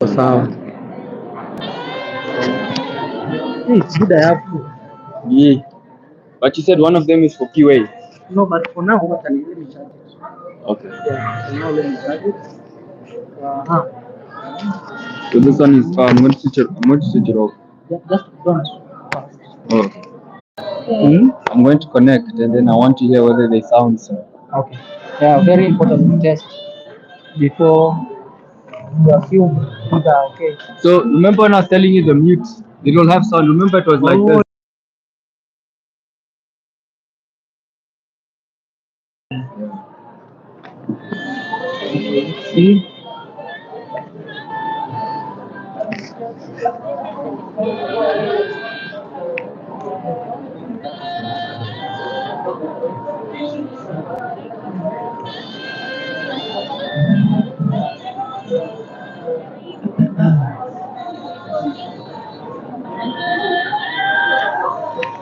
Sawa. It's good I have two. Yeah. But you said one of them is for QA. No, but for now, what can let me charge it? Okay. Yeah, for now, let me charge it. So this one is I'm going to switch it off. Just don't. Oh. I'm going to connect and then I want to hear whether they sound so. Okay. Yeah, very important test before you assume these are okay. So remember when I was telling you the mute, they don't have sound. Remember it was like this. See?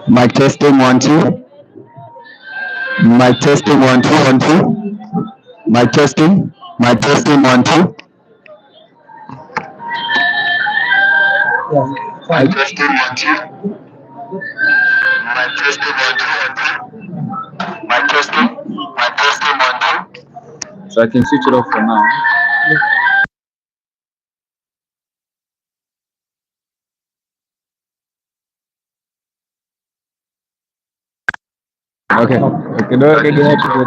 Mic testing 1 2. Mic testing 1 2 1 2. Mic testing. Mic testing 1 2. Yeah. Mic testing 1 2. Mic testing 1 2 1 2. Mic testing. Mic testing 1 2. So I can switch it off for now. Okay. Okay. No, I don't have to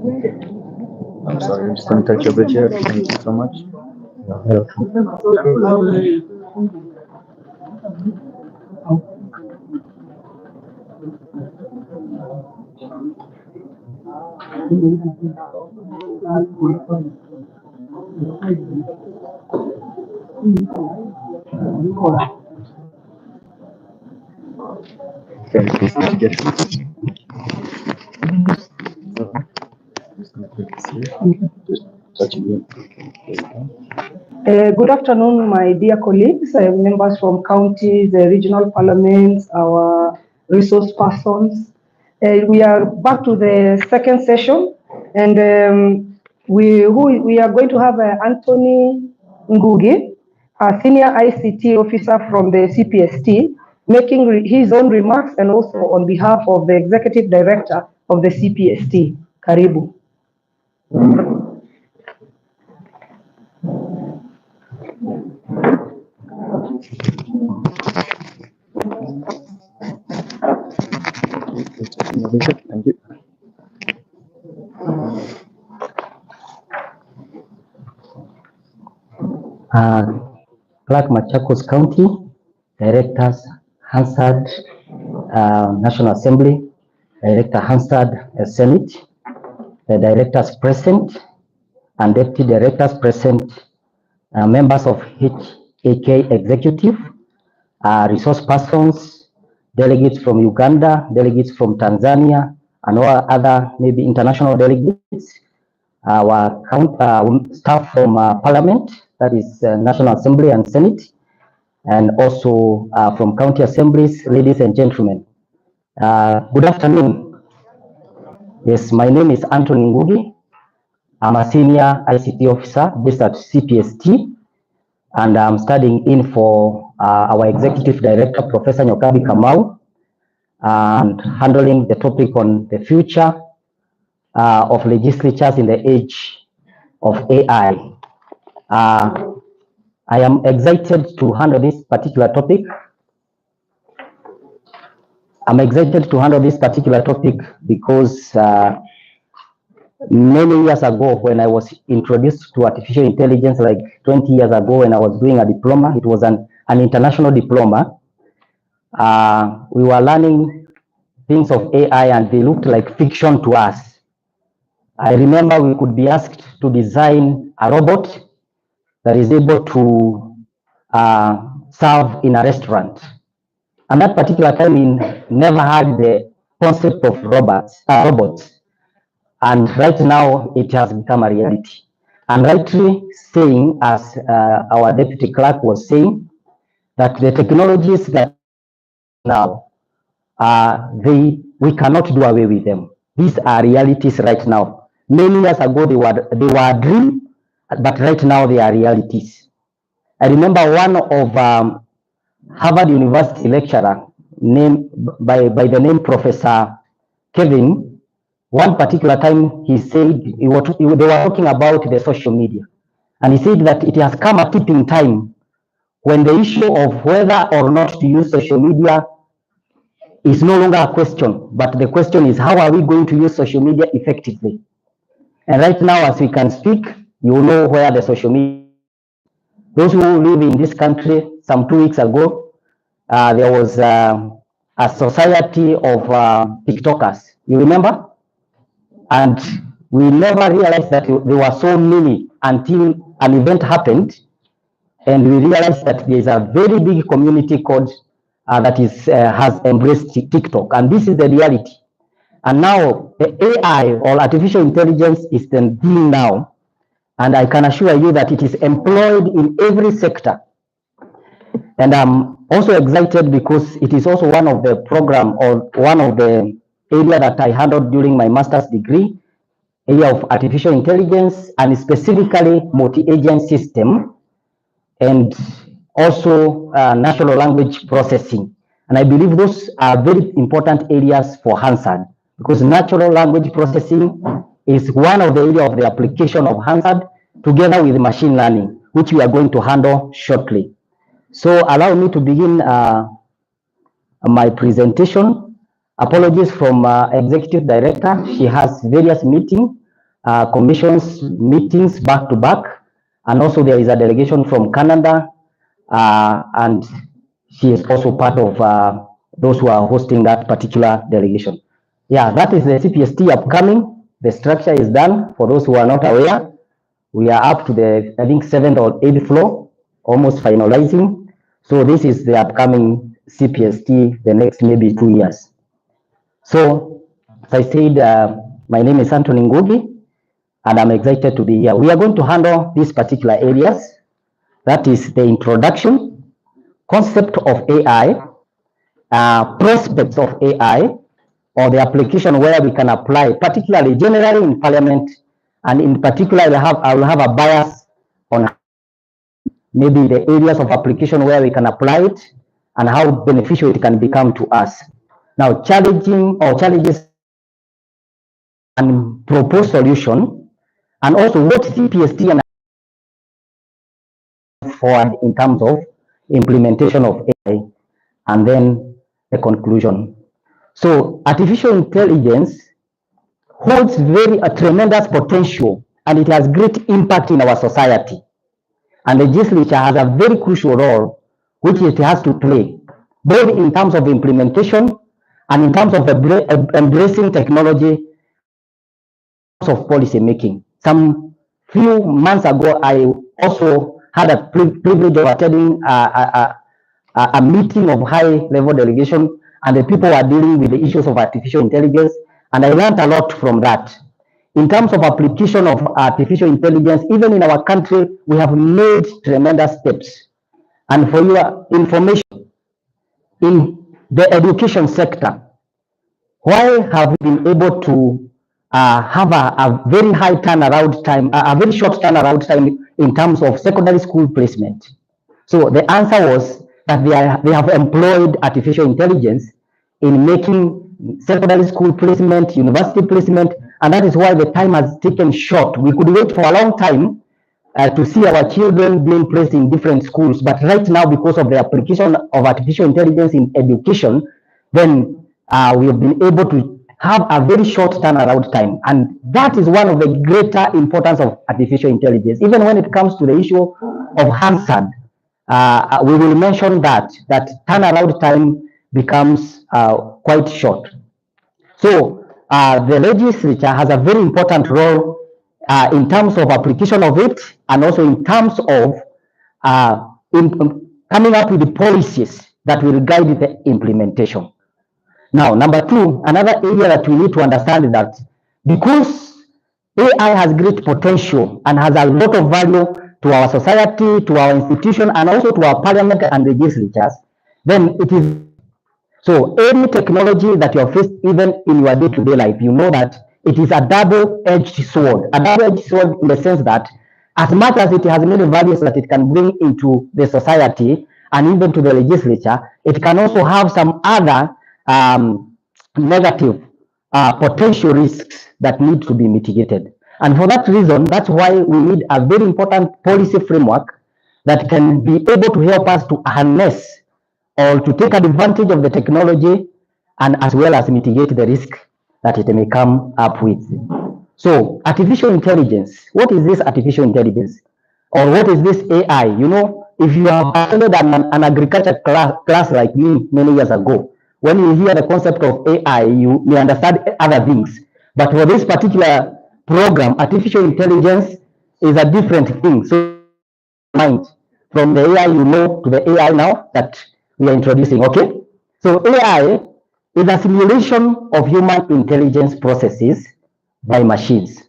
I'm sorry, I'm just going to touch your bridge here. Thank you so much. Good afternoon, my dear colleagues, members from counties, regional parliaments, our resource persons. We are back to the second session, and we are going to have Anthony Ngugi, a senior ICT officer from the CPST, making his own remarks and also on behalf of the executive director of the CPST. Karibu. Thank you. Clark Machakos County, Directors, Hansard, National Assembly, Director Hansard, Senate, the Directors present, and Deputy Directors present, members of HAK Executive, resource persons, delegates from Uganda, delegates from Tanzania, and all other maybe international delegates, our staff from Parliament, that is National Assembly and Senate, and also from county assemblies, ladies and gentlemen. Good afternoon. Yes, my name is Anthony Ngugi. I'm a senior ICT officer based at CPST, and I'm studying in for our executive director, Professor Nyokabi Kamau, and handling the topic on the future of legislatures in the age of AI. I am excited to handle this particular topic. I'm excited to handle this particular topic because many years ago, when I was introduced to artificial intelligence, like 20 years ago when I was doing a diploma, it was an international diploma. We were learning things of AI and they looked like fiction to us. I remember we could be asked to design a robot that is able to serve in a restaurant. And that particular time, we never had the concept of robots. And right now, it has become a reality. And rightly saying, as our deputy clerk was saying, that the technologies that now, we cannot do away with them. These are realities right now. Many years ago, they were a dream, but right now they are realities. I remember one of Harvard University lecturer named by the name Professor Kevin. One particular time he said, they were talking about the social media. And he said that it has come a tipping time when the issue of whether or not to use social media is no longer a question, but the question is how are we going to use social media effectively? And right now, as we can speak, you know where the social media. Those who live in this country, some 2 weeks ago, there was a society of TikTokers. You remember? And we never realized that there were so many until an event happened, and we realized that there is a very big community called that has embraced TikTok, and this is the reality. And now the AI or artificial intelligence is the thing now, and I can assure you that it is employed in every sector. And I'm also excited because it is also one of the program or one of the area that I handled during my master's degree, area of artificial intelligence and specifically multi-agent system and also natural language processing. And I believe those are very important areas for Hansard because natural language processing is one of the areas of the application of Hansard together with machine learning, which we are going to handle shortly. So allow me to begin my presentation. Apologies from Executive Director. She has various meetings, commissions meetings back to back, and also there is a delegation from Canada, and she is also part of those who are hosting that particular delegation. Yeah, that is the CPST upcoming. The structure is done. For those who are not aware, we are up to the, I think, 7th or 8th floor, almost finalizing. So this is the upcoming CPST, the next maybe 2 years. So, as I said, my name is Anthony Ngugi, and I'm excited to be here. We are going to handle these particular areas. That is the introduction, concept of AI, prospects of AI, or the application where we can apply, particularly generally in Parliament, and in particular I will have a bias on maybe the areas of application where we can apply it and how beneficial it can become to us. Now, challenges and propose solution, and also what CPST and forward in terms of implementation of AI, and then the conclusion. So artificial intelligence holds a tremendous potential, and it has great impact in our society. And the legislature has a very crucial role which it has to play, both in terms of implementation and in terms of embracing technology of policy making. Some few months ago, I also had a privilege of attending a meeting of high-level delegation, and the people were dealing with the issues of artificial intelligence, and I learned a lot from that. In terms of application of artificial intelligence, even in our country, we have made tremendous steps. And for your information, in the education sector, why have we been able to have a very high turnaround time, a very short turnaround time in terms of secondary school placement? So the answer was that they have employed artificial intelligence in making secondary school placement, university placement, and that is why the time has taken short. We could wait for a long time to see our children being placed in different schools, but right now, because of the application of artificial intelligence in education, then we have been able to have a very short turnaround time, and that is one of the greater importance of artificial intelligence. Even when it comes to the issue of hazard, we will mention that turnaround time becomes quite short. So the legislature has a very important role in terms of application of it, and also in terms of coming up with the policies that will guide the implementation. Now, number two, another area that we need to understand is that because AI has great potential and has a lot of value to our society, to our institution, and also to our parliament and legislatures, then it is so any technology that you're faced even in your day-to-day life, you know that it is a double-edged sword. A double-edged sword in the sense that as much as it has many values that it can bring into the society and even to the legislature, it can also have some other negative potential risks that need to be mitigated. And for that reason, that's why we need a very important policy framework that can be able to help us to harness or to take advantage of the technology, and as well as mitigate the risk that it may come up with. So artificial intelligence, what is this artificial intelligence? Or what is this AI? You know, if you have attended an agriculture class like me many years ago, when you hear the concept of AI, you understand other things. But for this particular program, artificial intelligence is a different thing. So mind from the AI you know to the AI now that we are introducing, okay? So AI is a simulation of human intelligence processes by machines.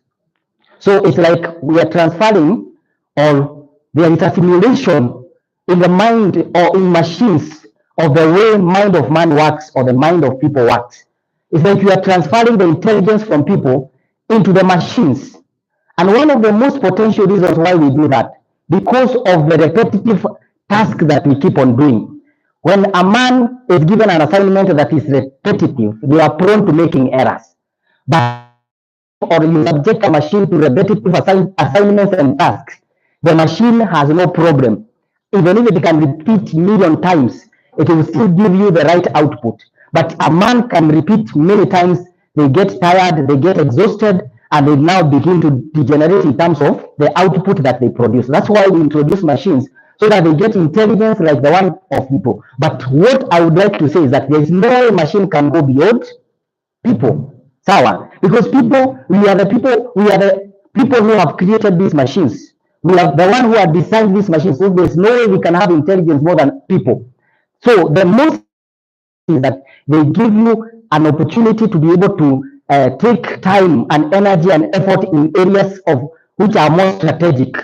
So it's like we are transferring, or there is a simulation in the mind or in machines of the way mind of man works or the mind of people works. It's like you are transferring the intelligence from people into the machines. And one of the most potential reasons why we do that, because of the repetitive task that we keep on doing. When a man is given an assignment that is repetitive, they are prone to making errors. But or you subject a machine to repetitive assignments and tasks, the machine has no problem. Even if it can repeat million times, it will still give you the right output. But a man can repeat many times, they get tired, they get exhausted, and they now begin to degenerate in terms of the output that they produce. That's why we introduce machines, so that they get intelligence like the one of people. But what I would like to say is that there is no way a machine can go beyond people. Sawa? Because people, we are the people who have created these machines. We are the one who have designed these machines. So there's no way we can have intelligence more than people. So the most is that they give you an opportunity to be able to take time and energy and effort in areas of which are more strategic.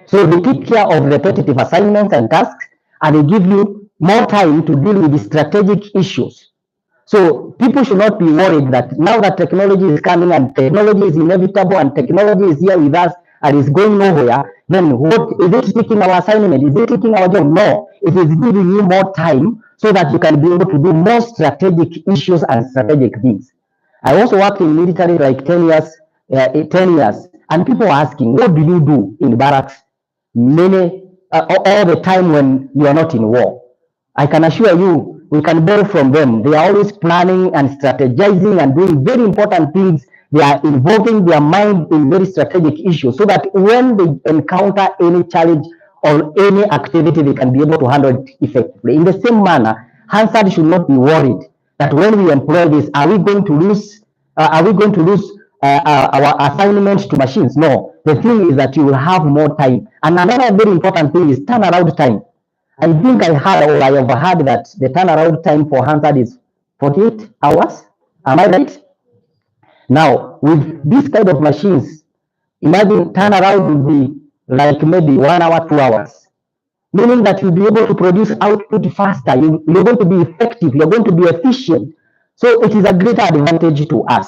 So they take care of repetitive assignments and tasks, and they give you more time to deal with the strategic issues. So people should not be worried that now that technology is coming and technology is inevitable and technology is here with us and is going nowhere, then what is it taking our assignment? Is it taking our job? No, it is giving you more time so that you can be able to do more strategic issues and strategic things. I also worked in military like 10 years, and people are asking, what do you do in barracks all the time when you are not in war? I can assure you, we can borrow from them. They are always planning and strategizing and doing very important things. They are involving their mind in very strategic issues so that when they encounter any challenge or any activity, they can be able to handle it effectively. In the same manner, Hansard should not be worried that when we employ this, are we going to lose our assignments to machines? No. The thing is that you will have more time. And another very important thing is turnaround time. I think I have heard that the turnaround time for Hansard is 48 hours. Am I right? Now, with this kind of machines, imagine turnaround would be like maybe 1 hour, 2 hours. Meaning that you'll be able to produce output faster. You're going to be effective. You're going to be efficient. So it is a greater advantage to us.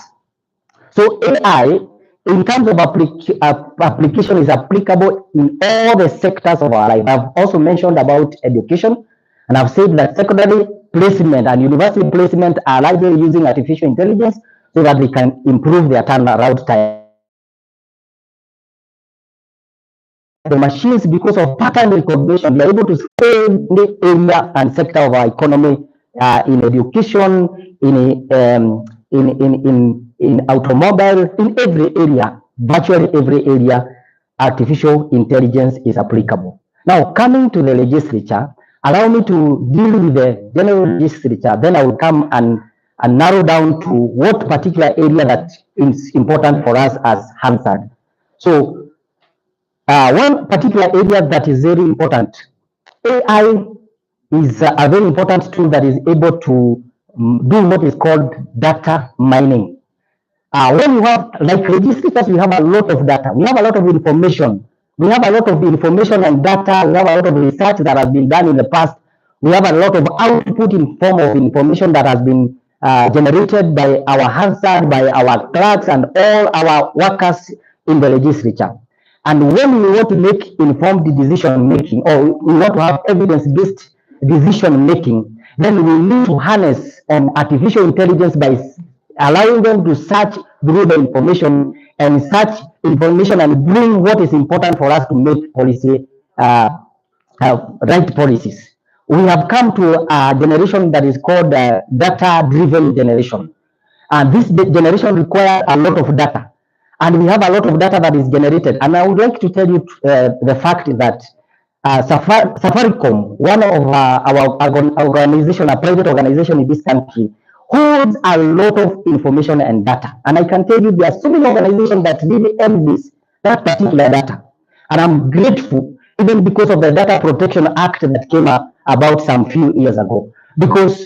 So AI, in terms of application, is applicable in all the sectors of our life. I've also mentioned about education, and I've said that secondary placement and university placement are largely using artificial intelligence so that they can improve their turnaround time. The machines, because of pattern recognition, they're able to scale the area and sector of our economy, in education, in automobile, in every area, virtually every area, artificial intelligence is applicable. Now, coming to the legislature, allow me to deal with the general legislature, then I will come and narrow down to what particular area that is important for us as Hansard. So, one particular area that is very important, AI is a very important tool that is able to do what is called data mining. When you have, like legislators, we have a lot of data. We have a lot of information. We have a lot of information and data. We have a lot of research that has been done in the past. We have a lot of output in form of information that has been generated by our Hansard, by our clerks, and all our workers in the legislature. And when we want to make informed decision making, or we want to have evidence-based decision making, then we need to harness artificial intelligence by allowing them to search through the information and search information and bring what is important for us to make policy, right policies. We have come to a generation that is called data-driven generation. And this generation requires a lot of data. And we have a lot of data that is generated. And I would like to tell you the fact that Safaricom, one of our organization, a private organization in this country, holds a lot of information and data. And I can tell you there are so many organizations that really envy that particular data. And I'm grateful, even because of the Data Protection Act that came up about some few years ago, because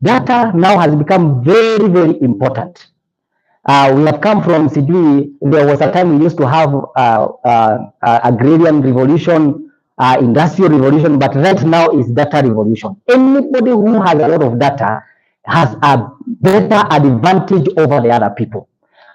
data now has become very, very important. We have come from Sydney. There was a time we used to have agrarian revolution, industrial revolution, but right now is data revolution. Anybody who has a lot of data has a better advantage over the other people.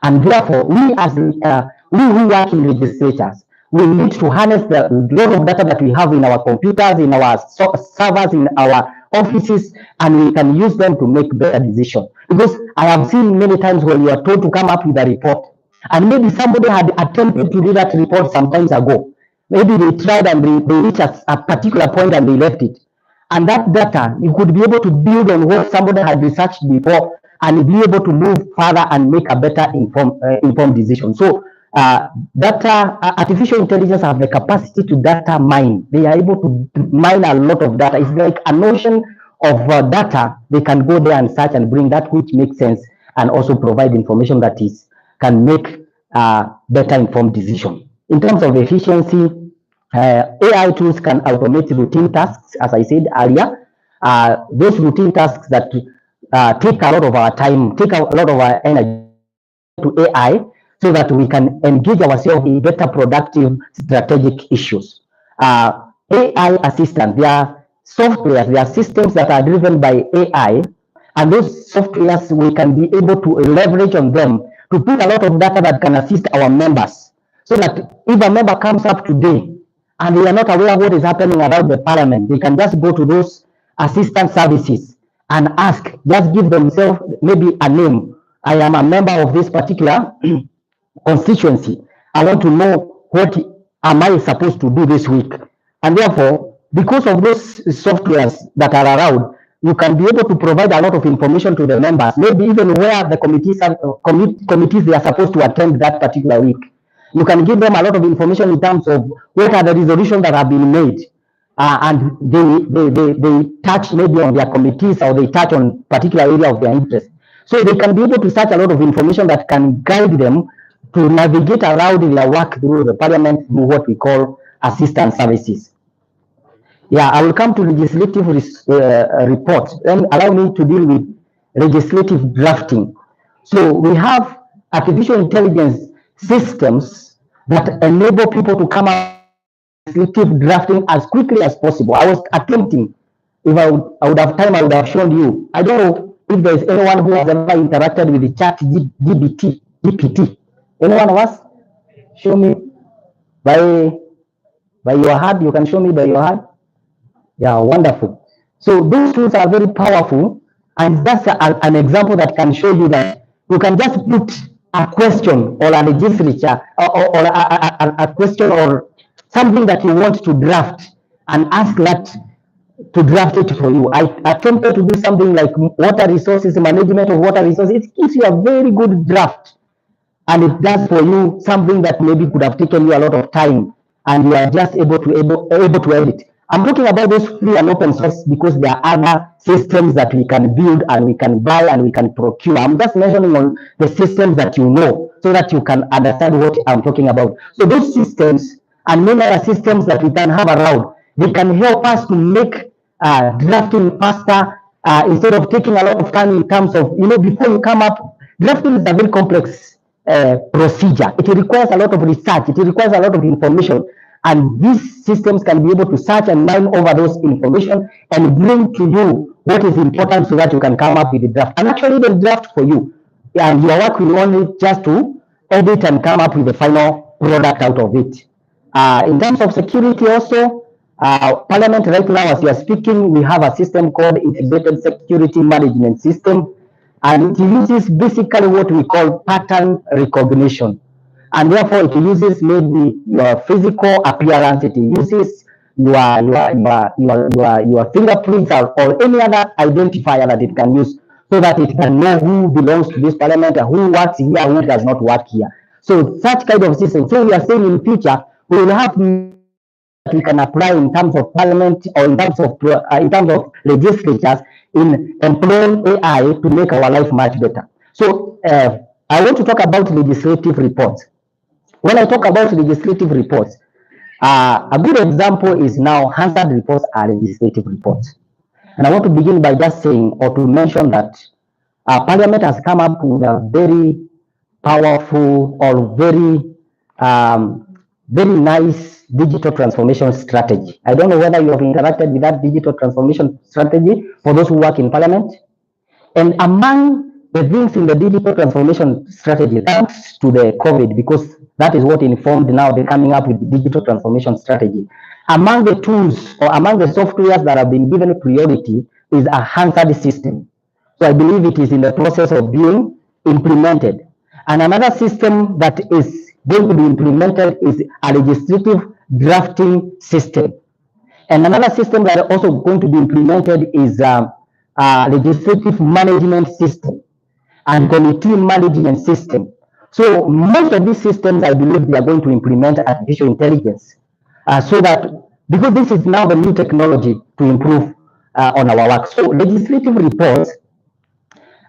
And therefore, we who work in legislatures, we need to harness the lot of data that we have in our computers, in our servers, in our offices, and we can use them to make better decisions. Because I have seen many times when you are told to come up with a report, and maybe somebody had attempted to do that report some times ago. Maybe they tried and they reached a particular point and they left it. And that data, you could be able to build on what somebody had researched before and be able to move further and make a better informed decision. So artificial intelligence have the capacity to data mine. They are able to mine a lot of data. It's like an ocean of data. They can go there and search and bring that which makes sense, and also provide information that can make better informed decision. In terms of efficiency, AI tools can automate routine tasks, as I said earlier. Those routine tasks that take a lot of our time, take a lot of our energy to AI, so that we can engage ourselves in better productive strategic issues. AI assistants, they are softwares, they are systems that are driven by AI, and those softwares, we can be able to leverage on them to put a lot of data that can assist our members, so that if a member comes up today and they are not aware of what is happening around the parliament, they can just go to those assistant services and ask, just give themselves maybe a name. I am a member of this particular constituency. I want to know what am I supposed to do this week. And therefore, because of those softwares that are around, you can be able to provide a lot of information to the members, maybe even where the committees they are supposed to attend that particular week. You can give them a lot of information in terms of what are the resolutions that have been made. And they touch maybe on their committees, or they touch on particular area of their interest. So they can be able to search a lot of information that can guide them to navigate around in their work through the parliament, through what we call assistance services. Yeah, I will come to legislative reports. Then allow me to deal with legislative drafting. So we have artificial intelligence systems that enable people to come up with legislative drafting as quickly as possible. I was attempting, if I would have time, I would have shown you. I don't know if there is anyone who has ever interacted with the chat GPT. Anyone of us? Show me by your hand. You can show me by your hand. Yeah, wonderful. So those tools are very powerful, and that's an example that can show you that you can just put a question or a legislature or a question or something that you want to draft, and ask that to draft it for you. I attempted to do something like water resources, management of water resources. It gives you a very good draft, and it does for you something that maybe could have taken you a lot of time, and you are just able to edit. I'm talking about those free and open source because there are other systems that we can build and we can buy and we can procure. I'm just mentioning on the systems that you know, so that you can understand what I'm talking about. So those systems and many other systems that we can have around, they can help us to make drafting faster, instead of taking a lot of time in terms of, before you come up. Drafting is a very complex procedure. It requires a lot of research. It requires a lot of information. And these systems can be able to search and mine over those information and bring to you what is important, so that you can come up with a draft. And actually, the draft for you. And your work will only just to edit and come up with the final product out of it. In terms of security also, Parliament right now, as we are speaking, we have a system called Integrated Security Management System. And it uses basically what we call pattern recognition. And therefore, it uses maybe your physical appearance, it uses your fingerprints or any other identifier that it can use, so that it can know who belongs to this parliament, who works here, who does not work here. So such kind of system. So we are saying in future, we will have that we can apply in terms of parliament or in terms of legislatures in employing AI to make our life much better. So I want to talk about legislative reports. When I talk about legislative reports, a good example is now Hansard reports are legislative reports. And I want to begin by just saying or to mention that Parliament has come up with a very powerful or very nice digital transformation strategy. I don't know whether you have interacted with that digital transformation strategy for those who work in Parliament. And among the things in the digital transformation strategy, thanks to the COVID, because that is what informed now the coming up with the digital transformation strategy. Among the tools or among the softwares that have been given priority is a Hansard system. So I believe it is in the process of being implemented. And another system that is going to be implemented is a legislative drafting system. And another system that is also going to be implemented is a legislative management system. and committee management system. So most of these systems, I believe they are going to implement artificial intelligence so that, because this is now the new technology to improve on our work. So legislative reports,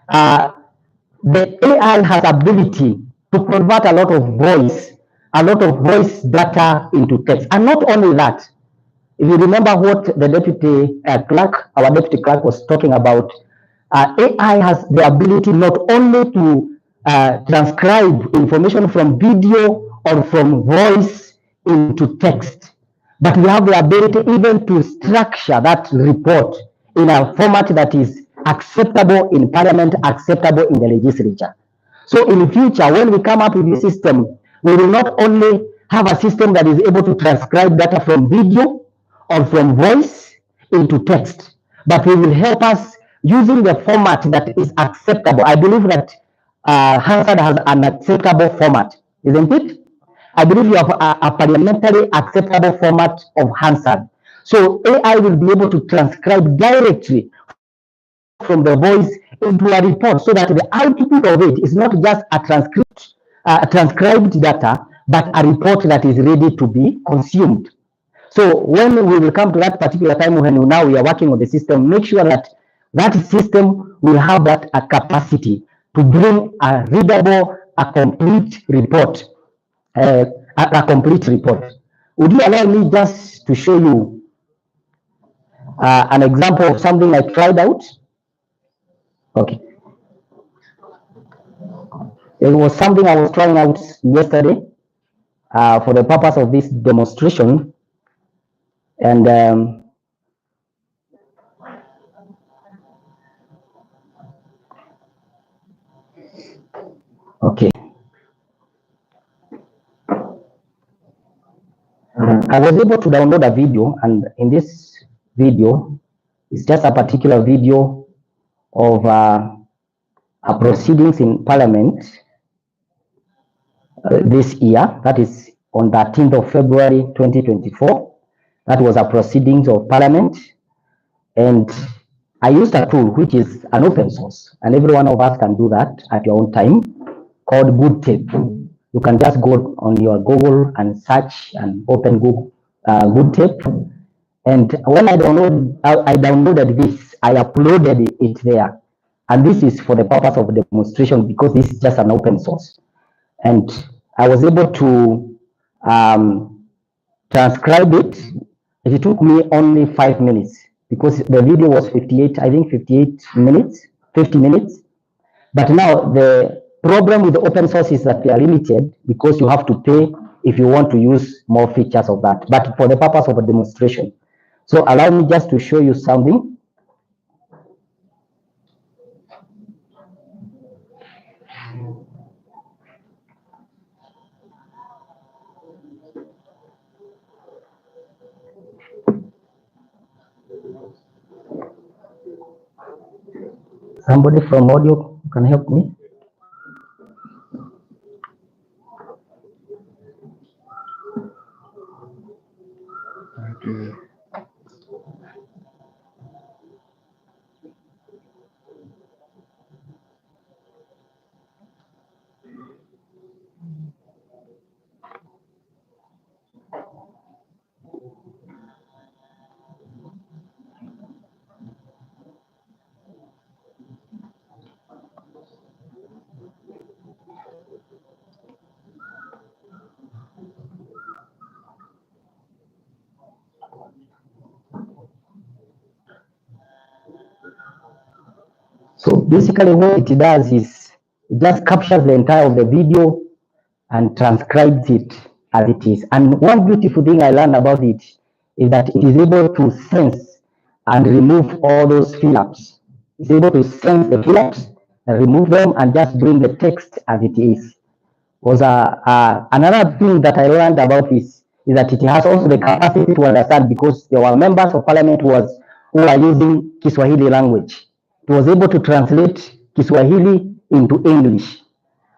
the AI has ability to convert a lot of voice data into text. And not only that, if you remember what the deputy clerk, our deputy clerk was talking about, AI has the ability not only to transcribe information from video or from voice into text, but we have the ability even to structure that report in a format that is acceptable in parliament, acceptable in the legislature. So in the future, when we come up with a system, we will not only have a system that is able to transcribe data from video or from voice into text, but we will help us using the format that is acceptable. I believe that Hansard has an acceptable format, isn't it? I believe you have a parliamentary acceptable format of Hansard. So AI will be able to transcribe directly from the voice into a report so that the output of it is not just a transcribed data, but a report that is ready to be consumed. So when we will come to that particular time when now we are working on the system, make sure that that system will have that capacity to bring a readable, a complete report. A complete report. Would you allow me just to show you an example of something I tried out? Okay. It was something I was trying out yesterday for the purpose of this demonstration. And okay. I was able to download a video, and in this video, it's just a particular video of a proceedings in Parliament this year. That is on 13th of February 2024. That was a proceedings of Parliament, and I used a tool which is an open source, and every one of us can do that at your own time, called Good Tape. You can just go on your Google and search and open Google Good Tape. And when I downloaded this, I uploaded it there. And this is for the purpose of demonstration because this is just an open source. And I was able to transcribe it. It took me only 5 minutes because the video was 50 minutes. But now the problem with the open source is that they are limited because you have to pay if you want to use more features of that, but for the purpose of a demonstration. So allow me just to show you something. Somebody from audio can help me? So basically what it does is it just captures the entire of the video and transcribes it as it is. And one beautiful thing I learned about it is that it is able to sense and remove all those fill-ups. It's able to sense the fill-ups and remove them and just bring the text as it is. Was another thing that I learned about this is that it has also the capacity to understand because there were members of parliament who are using Kiswahili language. It was able to translate Kiswahili into English.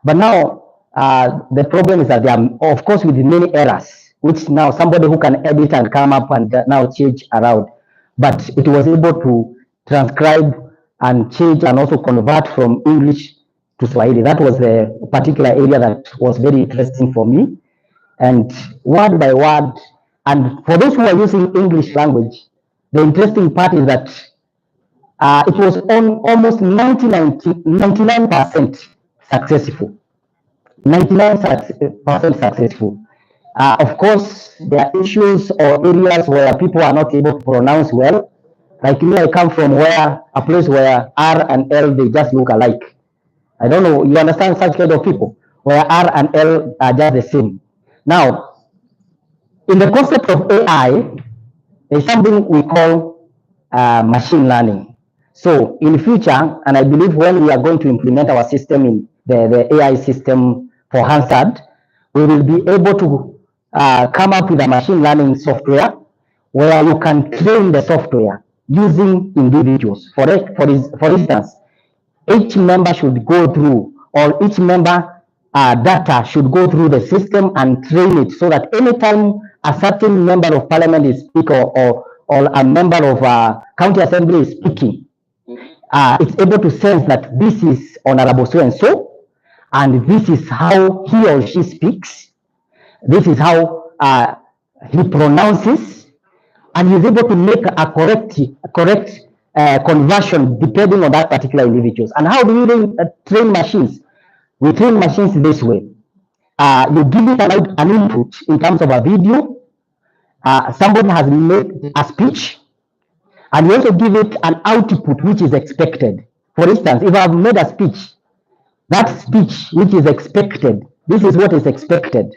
But now the problem is that they are, of course, with many errors, which now somebody who can edit and come up and now change around. But it was able to transcribe and change and also convert from English to Swahili. That was the particular area that was very interesting for me. And word by word, and for those who are using English language, the interesting part is that it was on almost 99% successful. 99% successful. Of course, there are issues or areas where people are not able to pronounce well. Like me, I come from a place where R and L, they just look alike. I don't know, you understand such kind of people, where R and L are just the same. Now, in the concept of AI, there's something we call machine learning. So in future, and I believe when we are going to implement our system in the AI system for Hansard, we will be able to come up with a machine learning software where you can train the software using individuals. For instance, each member should go through, or each member data should go through the system and train it so that anytime a certain member of parliament is speaking or a member of county assembly is speaking, it's able to sense that this is Honorable so and so, and this is how he or she speaks, this is how he pronounces, and he's able to make a correct conversion depending on that particular individuals. And how do you train machines? We train machines this way. You give it an input in terms of a video. Somebody has made a speech, and you also give it an output which is expected. For instance, if I've made a speech, that speech which is expected, this is what is expected.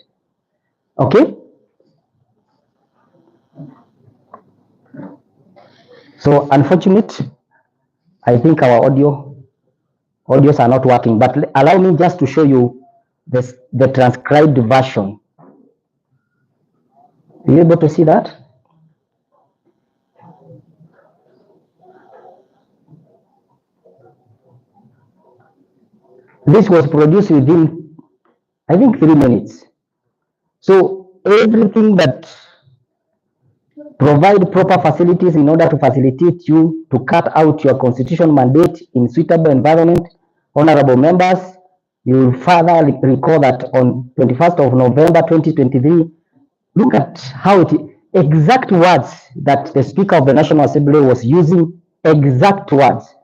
Okay? So unfortunate, I think our audios are not working, but allow me just to show you the transcribed version. Are you able to see that? This was produced within, I think, 3 minutes. So everything that provide proper facilities in order to facilitate you to cut out your constitutional mandate in suitable environment. Honorable members, you will further recall that on 21st of November 2023, look at how exact words that the Speaker of the National Assembly was using, exact words.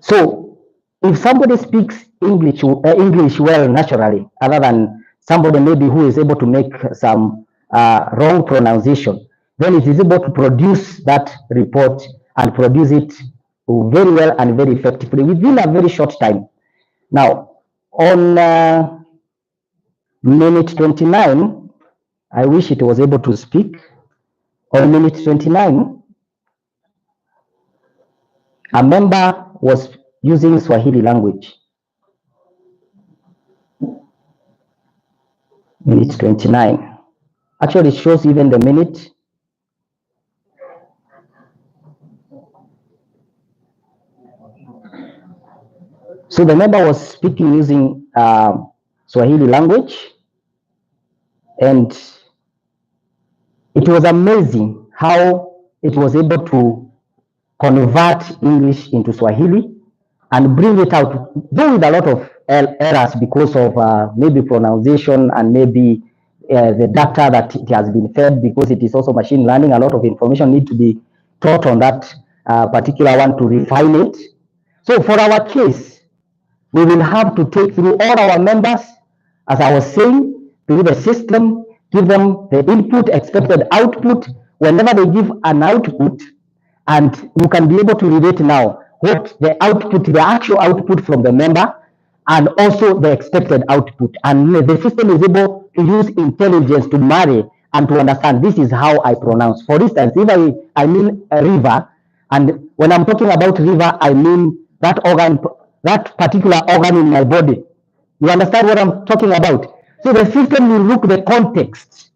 So if somebody speaks English well naturally, other than somebody maybe who is able to make some wrong pronunciation, then it is able to produce that report and produce it very well and very effectively within a very short time. Now, on minute 29, I wish it was able to speak. On minute 29, a member was using Swahili language. Minute 29. Actually, it shows even the minute. So the member was speaking using Swahili language, and it was amazing how it was able to convert English into Swahili and bring it out, though with a lot of errors because of maybe pronunciation and maybe the data that it has been fed, because it is also machine learning. A lot of information need to be taught on that particular one to refine it. So for our case, we will have to take through all our members, as I was saying, through the system, give them the input, expected output. Whenever they give an output, and you can be able to relate now what the output, the actual output from the member, and also the expected output. And the system is able to use intelligence to marry and to understand this is how I pronounce. For instance, if I mean a river, and when I'm talking about river, I mean that organ, that particular organ in my body. You understand what I'm talking about? So the system will look the context.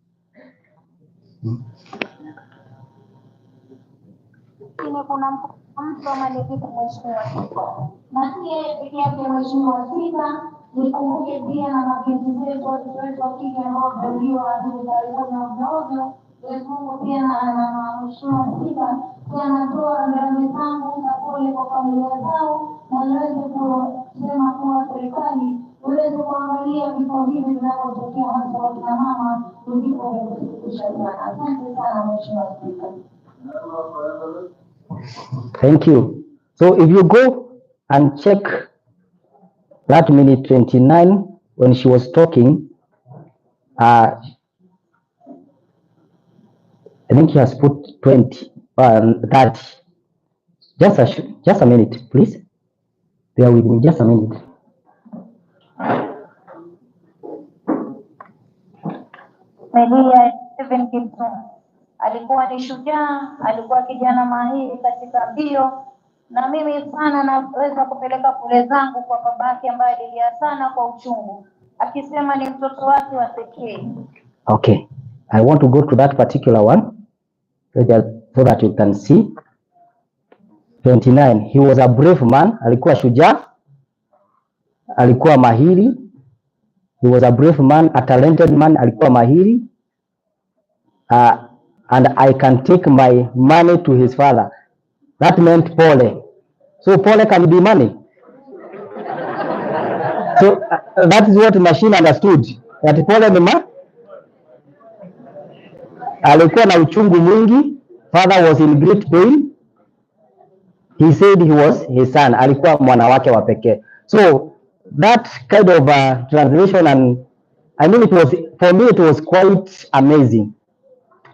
Nikumbuke pia na mapenzi zetu watoto wa kike ambao walioadhiri taarifa na ovyo ovyo. Mungu pia na mheshimiwa Spika Yanatoa rambirambi zangu na pole kwa familia zao, na niweze kusema kuwa serikali iweze kuangalia vifo hivi vinavyotokea hasa kwa kina mama kuliko kusikitisha sana. Asante sana Mheshimiwa Spika. Thank you. So if you go and check that minute 29 when she was talking, I think he has put 20, 30. Just a minute, please. Bear with me, just a minute. Melia Steven Gibson alikuwa ni shujaa, alikuwa kijana mahiri katika mbio, na mimi sana naweza kupeleka pole zangu kwa babake ambaye alilia sana kwa uchungu, akisema ni mtoto wake wa pekee. Okay, I want to go to that particular one so that you can see. 29, he was a brave man, alikuwa shujaa, alikuwa mahiri. He was a brave man, a talented man, alikuwa mahiri. And I can take my money to his father. That meant pole. So pole can be money. So that is what machine understood. That pole ni alikuwa na uchungu mwingi. Father was in great pain. He said he was his son. Alikuwa mwana wake wa pekee. So that kind of translation, and I mean, it was, for me, it was quite amazing.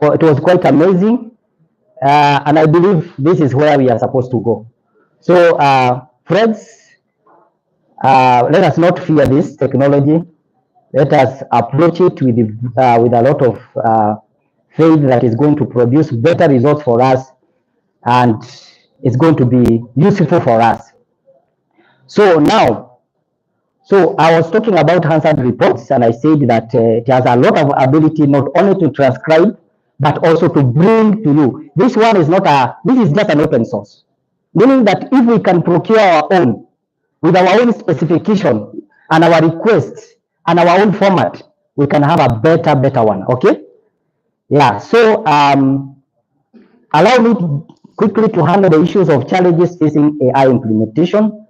It was quite amazing. And I believe this is where we are supposed to go. So, friends, let us not fear this technology. Let us approach it with a lot of faith that is going to produce better results for us, and it's going to be useful for us. So now, I was talking about Hansard reports, and I said that it has a lot of ability not only to transcribe, but also to bring to you. This one is not this is just an open source. Meaning that if we can procure our own, with our own specification, and our requests, and our own format, we can have a better one, okay? Yeah, so allow me quickly to handle the issues of challenges facing AI implementation.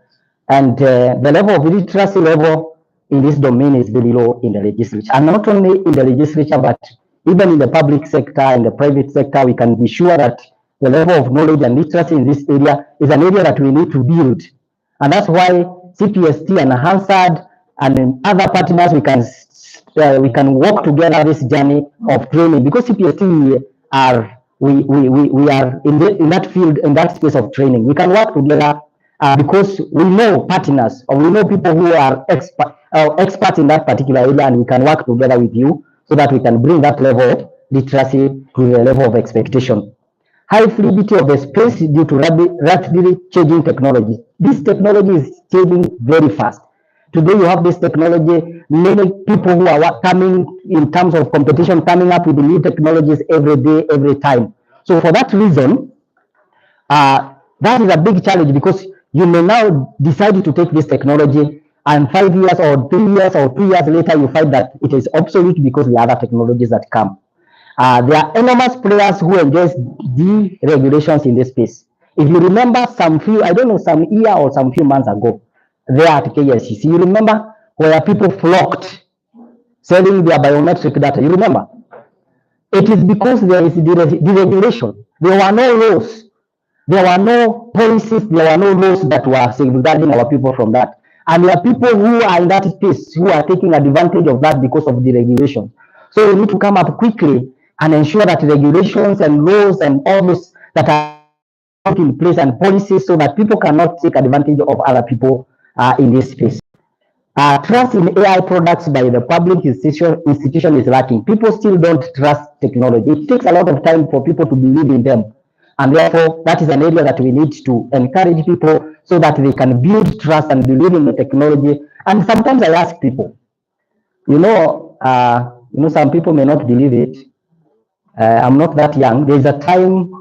And the level of literacy level in this domain is very low in the legislature. And not only in the legislature, but even in the public sector and the private sector, we can be sure that the level of knowledge and literacy in this area is an area that we need to build. And that's why CPST and Hansard and other partners, we can work together this journey of training, because CPST we are in that field, in that space of training. We can work together because we know partners, or we know people who are experts in that particular area, and we can work together with you so that we can bring that level of literacy to the level of expectation. High fluidity of the space due to rapidly changing technology. This technology is changing very fast. Today you have this technology, many people who are coming in terms of competition, coming up with new technologies every day, every time. So for that reason, that is a big challenge, because you may now decide to take this technology, and 5 years or 3 years or 2 years later, you find that it is obsolete because the other technologies that come. There are enormous players who enjoy deregulations in this space. If you remember some year or some few months ago, there at KSCC, you remember where people flocked selling their biometric data. You remember? It is because there is deregulation. There were no laws. There were no policies. There were no laws that were safeguarding our people from that. And there are people who are in that space who are taking advantage of that because of the regulation. So we need to come up quickly and ensure that regulations and laws and all those that are put in place, and policies, so that people cannot take advantage of other people in this space. Trust in AI products by the public institution is lacking. People still don't trust technology. It takes a lot of time for people to believe in them. And therefore, that is an area that we need to encourage people so that they can build trust and believe in the technology. And sometimes I ask people, some people may not believe it. I'm not that young. There's a time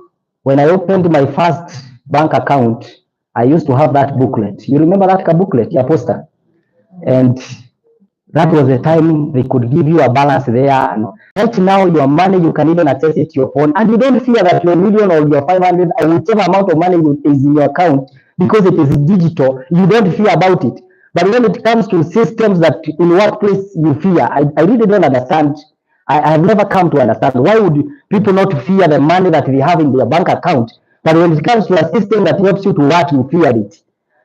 when I opened my first bank account, I used to have that booklet. You remember that booklet, yeah, poster? And That was the time they could give you a balance there. And right now, your money, you can even access it to your phone. And you don't fear that your million or your 500 or whichever amount of money is in your account, because it is digital, you don't fear about it. But when it comes to systems that in workplace you fear, I really don't understand. I've never come to understand why would people not fear the money that they have in their bank account, but when it comes to a system that helps you to work, you fear it.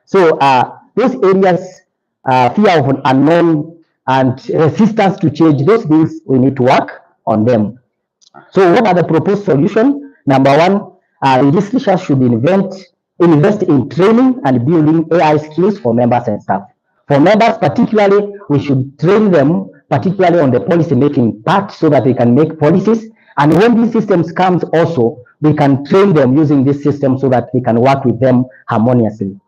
So those areas, fear of unknown and resistance to change, those things we need to work on them. So what are the proposed solutions? Number one, legislature should invest in training and building AI skills for members and staff. For members particularly, we should train them particularly on the policy making part so that they can make policies. And when these systems comes also, we can train them using this system so that we can work with them harmoniously.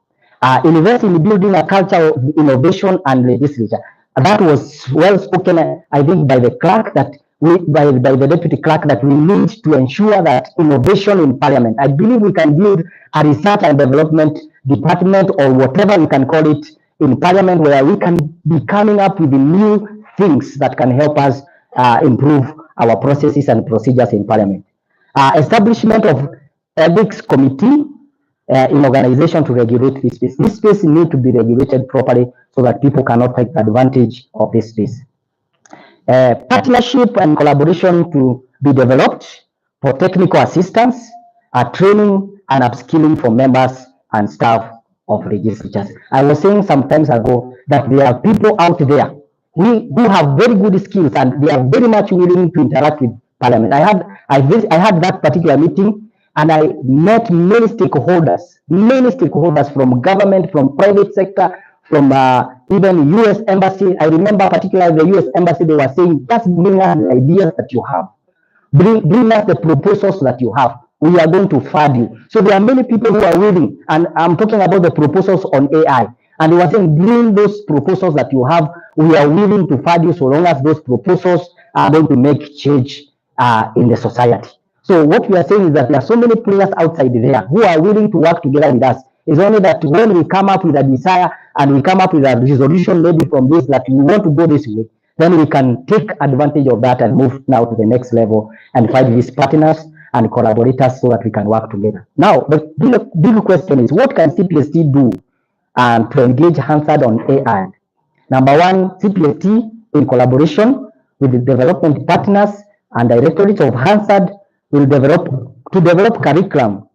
Invest in building a culture of innovation and legislature. That was well spoken, I think, by the clerk that by the deputy clerk, that we need to ensure that innovation in parliament. I believe we can build a research and development department or whatever we can call it in parliament, where we can be coming up with new things that can help us improve our processes and procedures in parliament. Establishment of ethics committee in organization to regulate this space. This space needs to be regulated properly so that people cannot take advantage of this space. Partnership and collaboration to be developed for technical assistance, training and upskilling for members and staff of legislatures. I was saying some times ago that there are people out there who have very good skills and they are very much willing to interact with Parliament. I had that particular meeting and I met many stakeholders from government, from private sector, from even U.S. Embassy. I remember particularly the U.S. Embassy, they were saying, just bring us the ideas that you have. Bring us the proposals that you have. We are going to fund you. So there are many people who are willing, and I'm talking about the proposals on AI. And they were saying, bring those proposals that you have. We are willing to fund you so long as those proposals are going to make change in the society. So what we are saying is that there are so many players outside there who are willing to work together with us. It's only that when we come up with a desire and we come up with a resolution maybe from this that we want to go this way, then we can take advantage of that and move now to the next level and find these partners and collaborators so that we can work together. Now, the big question is, what can CPST do to engage Hansard on AI? Number one, CPST in collaboration with the development partners and directorate of Hansard will develop curriculum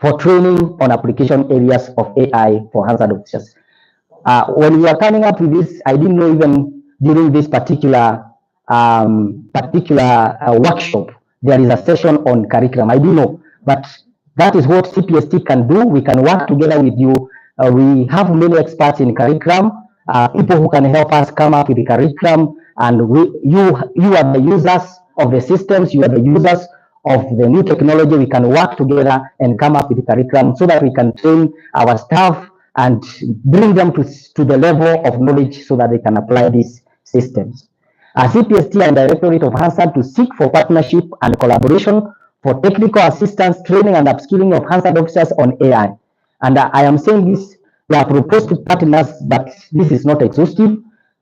for training on application areas of AI for Hansard officers. When we are coming up with this, I didn't know even during this particular workshop, there is a session on curriculum. I do know, but that is what CPST can do. We can work together with you. We have many experts in curriculum, people who can help us come up with the curriculum, and you are the users of the systems, you are the users of the new technology. We can work together and come up with the curriculum so that we can train our staff and bring them to the level of knowledge so that they can apply these systems. CPST and Directorate of Hansard to seek for partnership and collaboration for technical assistance, training and upskilling of Hansard officers on AI. And I am saying this, they are proposed partners, but this is not exhaustive.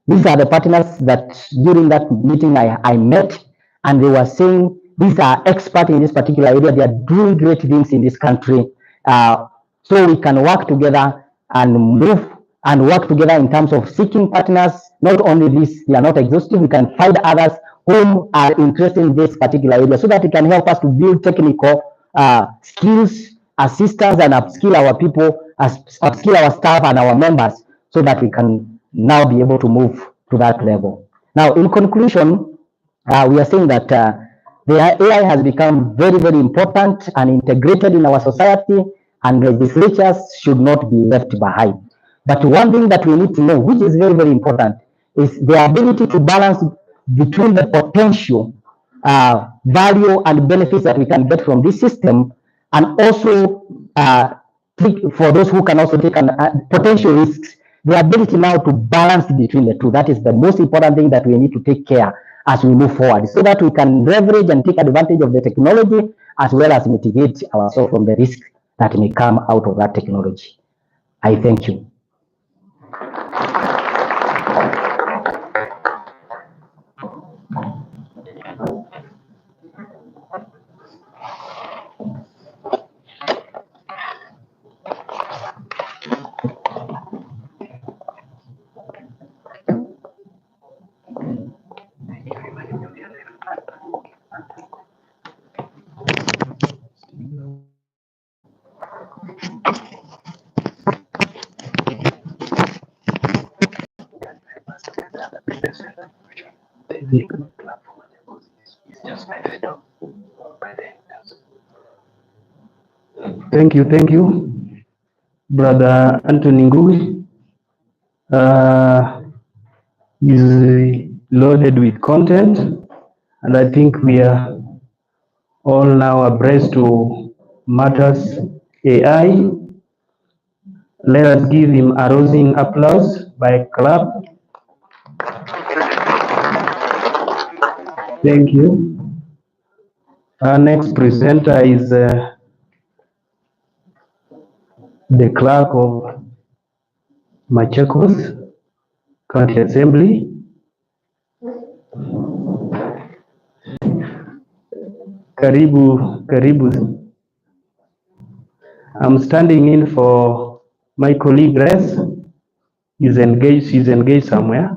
These are the partners that during that meeting I met, and they were saying these are experts in this particular area. They are doing great things in this country. So we can work together and move and work together in terms of seeking partners. Not only this, they are not exhaustive. We can find others whom are interested in this particular area so that it can help us to build technical skills, assistance, and upskill our people, upskill our staff and our members so that we can now be able to move to that level. Now, in conclusion, we are saying that the AI has become very, very important and integrated in our society, and legislatures should not be left behind. But one thing that we need to know, which is very, very important, is the ability to balance between the potential value and benefits that we can get from this system, and also for those who can also take potential risks, the ability now to balance between the two. That is the most important thing that we need to take care as we move forward, so that we can leverage and take advantage of the technology as well as mitigate ourselves from the risk that may come out of that technology. I thank you. Thank you, Brother Anthony Ngugi. Is loaded with content, and I think we are all now abreast to matters AI. Let us give him a rousing applause by clap. Thank you. Our next presenter is the clerk of Machakos County Assembly. Karibu. I'm standing in for my colleague Grace. She's engaged somewhere.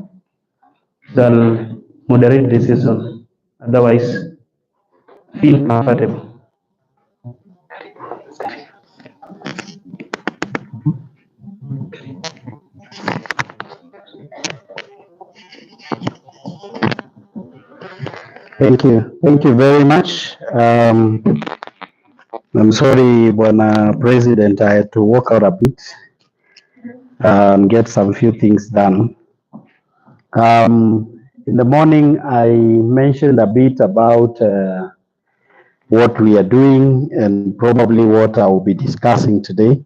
Shall moderate the session. Otherwise, feel comfortable. Thank you very much. I'm sorry, Bwana President, I had to walk out a bit and get some few things done. In the morning, I mentioned a bit about what we are doing and probably what I will be discussing today.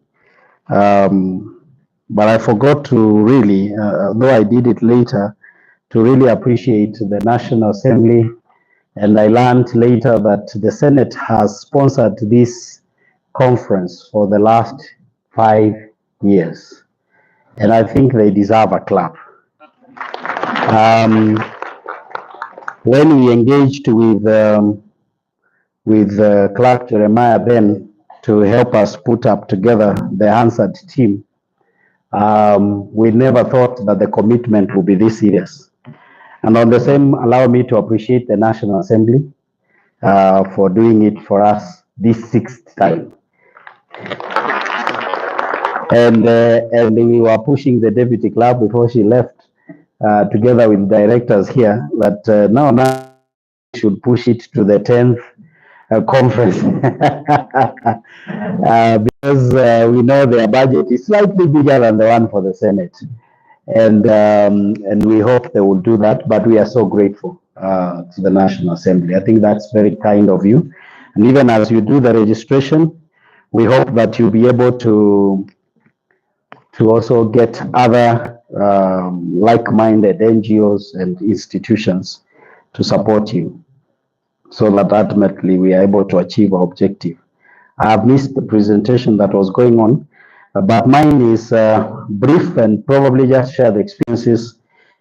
But I forgot to really, though I did it later, to really appreciate the National Assembly. And I learned later that the Senate has sponsored this conference for the last 5 years. And I think they deserve a clap. When we engaged with Clerk Jeremiah then to help us put up together the Hansard team, we never thought that the commitment would be this serious. And on the same, allow me to appreciate the National Assembly for doing it for us this 6th time. And we were pushing the deputy clerk before she left, together with directors here, that now we should push it to the 10th conference. Because we know their budget is slightly bigger than the one for the Senate. And we hope they will do that, but we are so grateful to the National Assembly. I think that's very kind of you. And even as you do the registration, we hope that you'll be able to also get other like-minded NGOs and institutions to support you, so that ultimately we are able to achieve our objective. I have missed the presentation that was going on, but mine is brief and probably just share the experiences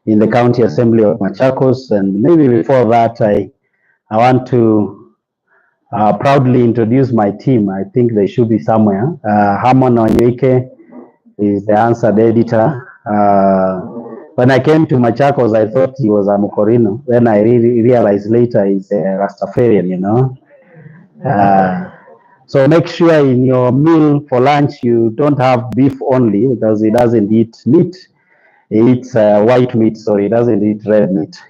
in the County Assembly of Machakos. And maybe before that, I want to proudly introduce my team. I think they should be somewhere. Harmon Onyeke is the answered editor. When I came to Machakos, I thought he was a Mukorino. Then I realized later he's a Rastafarian, you know. So make sure in your meal for lunch you don't have beef only, because he doesn't eat meat. He eats white meat, so he doesn't eat red meat.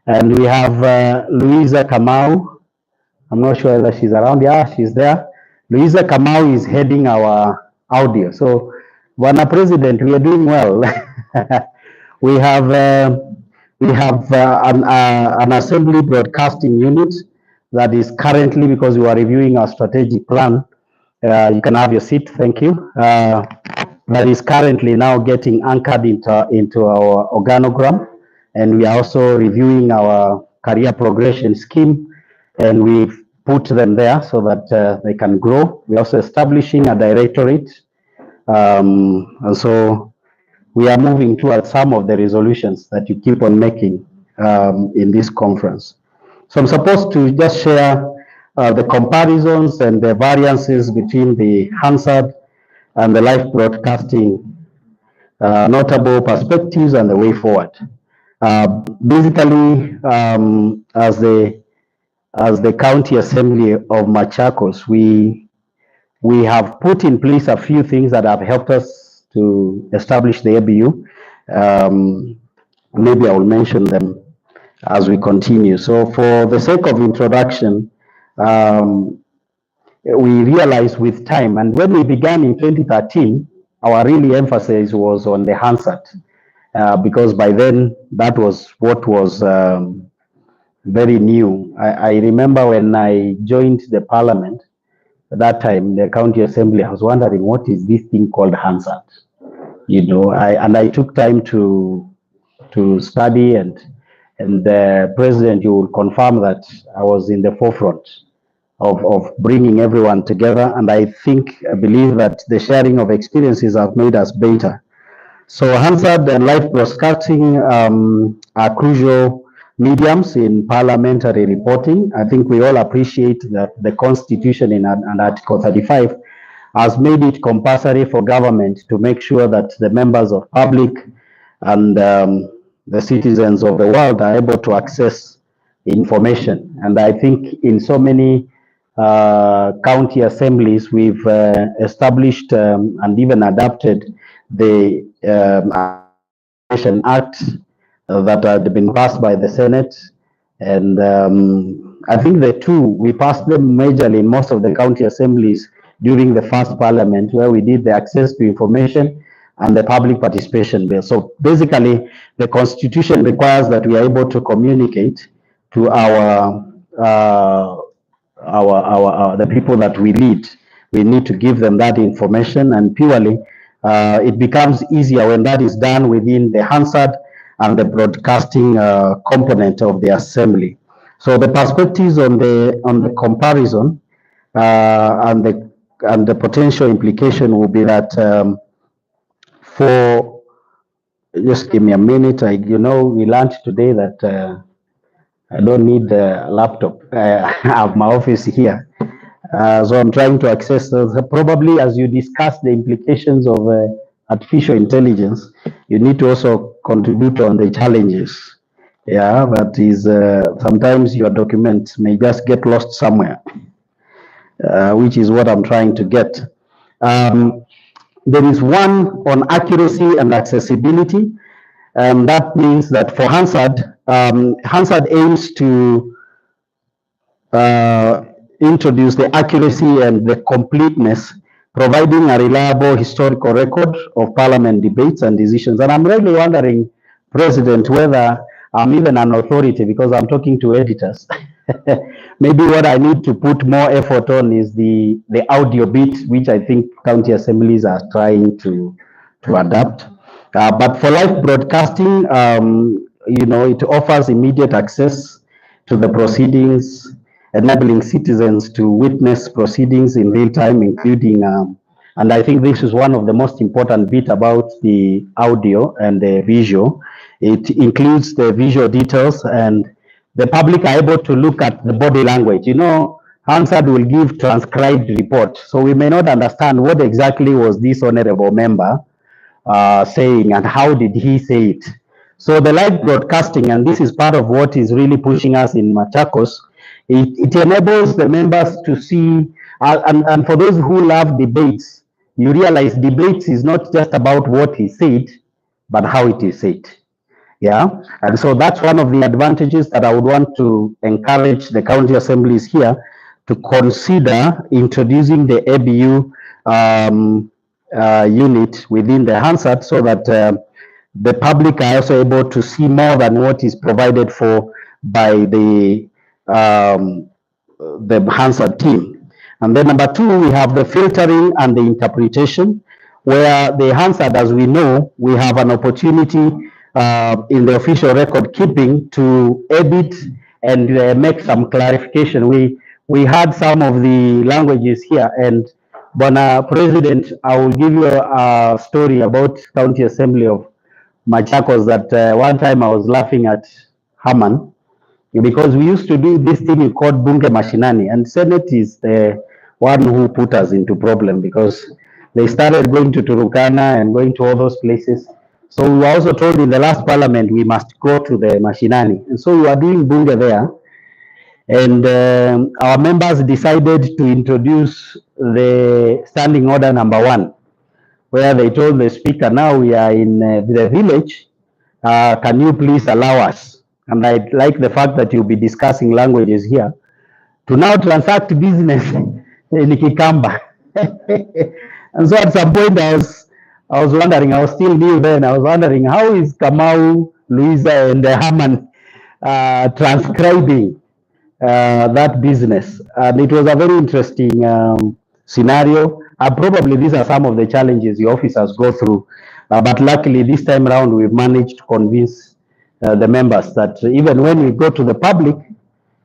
And we have Louisa Kamau. I'm not sure whether she's around. Yeah, she's there. Louisa Kamau is heading our audio. So, Bwana President, we are doing well. We have an assembly broadcasting unit that is currently, because we are reviewing our strategic plan, you can have your seat, thank you, that is currently now getting anchored into our organogram, and we are also reviewing our career progression scheme, and we've put them there so that they can grow. We're also establishing a directorate, and so we are moving towards some of the resolutions that you keep on making in this conference. So I'm supposed to just share the comparisons and the variances between the Hansard and the live broadcasting, notable perspectives and the way forward. Basically, as the County Assembly of Machakos, we have put in place a few things that have helped us to establish the ABU. Maybe I will mention them as we continue. So for the sake of introduction, we realized with time, and when we began in 2013, our really emphasis was on the Hansard, because by then that was what was very new. I remember when I joined the parliament, at that time, the county assembly, I was wondering what is this thing called Hansard? I took time to study, and the president, you will confirm that I was in the forefront of bringing everyone together. And I believe that the sharing of experiences have made us better. So Hansard and live broadcasting are crucial mediums in parliamentary reporting. I think we all appreciate that the Constitution in Article 35 has made it compulsory for government to make sure that the members of public and the citizens of the world are able to access information. And I think in so many county assemblies, we've established and even adopted the Information Act that had been passed by the Senate. And I think the two, we passed them majorly in most of the county assemblies during the first parliament, where we did the access to information and the public participation bill. So basically, the Constitution requires that we are able to communicate to the people that we lead. We need to give them that information, and purely it becomes easier when that is done within the Hansard and the broadcasting component of the assembly. So the perspectives on the comparison and the potential implication will be that for, just give me a minute. We learned today that I don't need a laptop. I have my office here. So I'm trying to access those. Probably as you discuss the implications of artificial intelligence, you need to also contribute on the challenges. Yeah, that is, sometimes your document may just get lost somewhere, which is what I'm trying to get. There is one on accuracy and accessibility. That means that for Hansard, Hansard aims to introduce the accuracy and the completeness, providing a reliable historical record of parliament debates and decisions. And I'm really wondering, President, whether I'm even an authority, because I'm talking to editors. Maybe what I need to put more effort on is the audio bit, which I think county assemblies are trying to adapt. But for live broadcasting, it offers immediate access to the proceedings, enabling citizens to witness proceedings in real time, including, and I think this is one of the most important bit about the audio and the visual. It includes the visual details, and the public are able to look at the body language. Hansard will give transcribed report, so we may not understand what exactly was this honorable member saying and how did he say it. So the live broadcasting, and this is part of what is really pushing us in Machakos, it enables the members to see, and for those who love debates, you realize debates is not just about what is said, but how it is said. Yeah, and so that's one of the advantages that I would want to encourage the county assemblies here to consider introducing the ABU unit within the Hansard, so that the public are also able to see more than what is provided for by the Hansard team. And then number two, we have the filtering and the interpretation, where the Hansard, as we know, we have an opportunity in the official record keeping to edit and make some clarification. We had some of the languages here, and Bwana President, I will give you a story about County Assembly of Machakos that one time I was laughing at Haman, because we used to do this thing called Bunge Mashinani, and Senate is the one who put us into problem, because they started going to Turukana and going to all those places. So we were also told in the last parliament we must go to the Mashinani, and so we were doing Bunge there. And our members decided to introduce the standing order number 1, where they told the speaker, now we are in the village, can you please allow us? and I like the fact that you'll be discussing languages here, to now transact business in Kikamba. And so at some point I was wondering, I was still new then, I was wondering how is Kamau, Louisa, and Herman transcribing that business. And it was a very interesting scenario. Probably these are some of the challenges the officers go through. But luckily this time around we've managed to convince the members that even when we go to the public,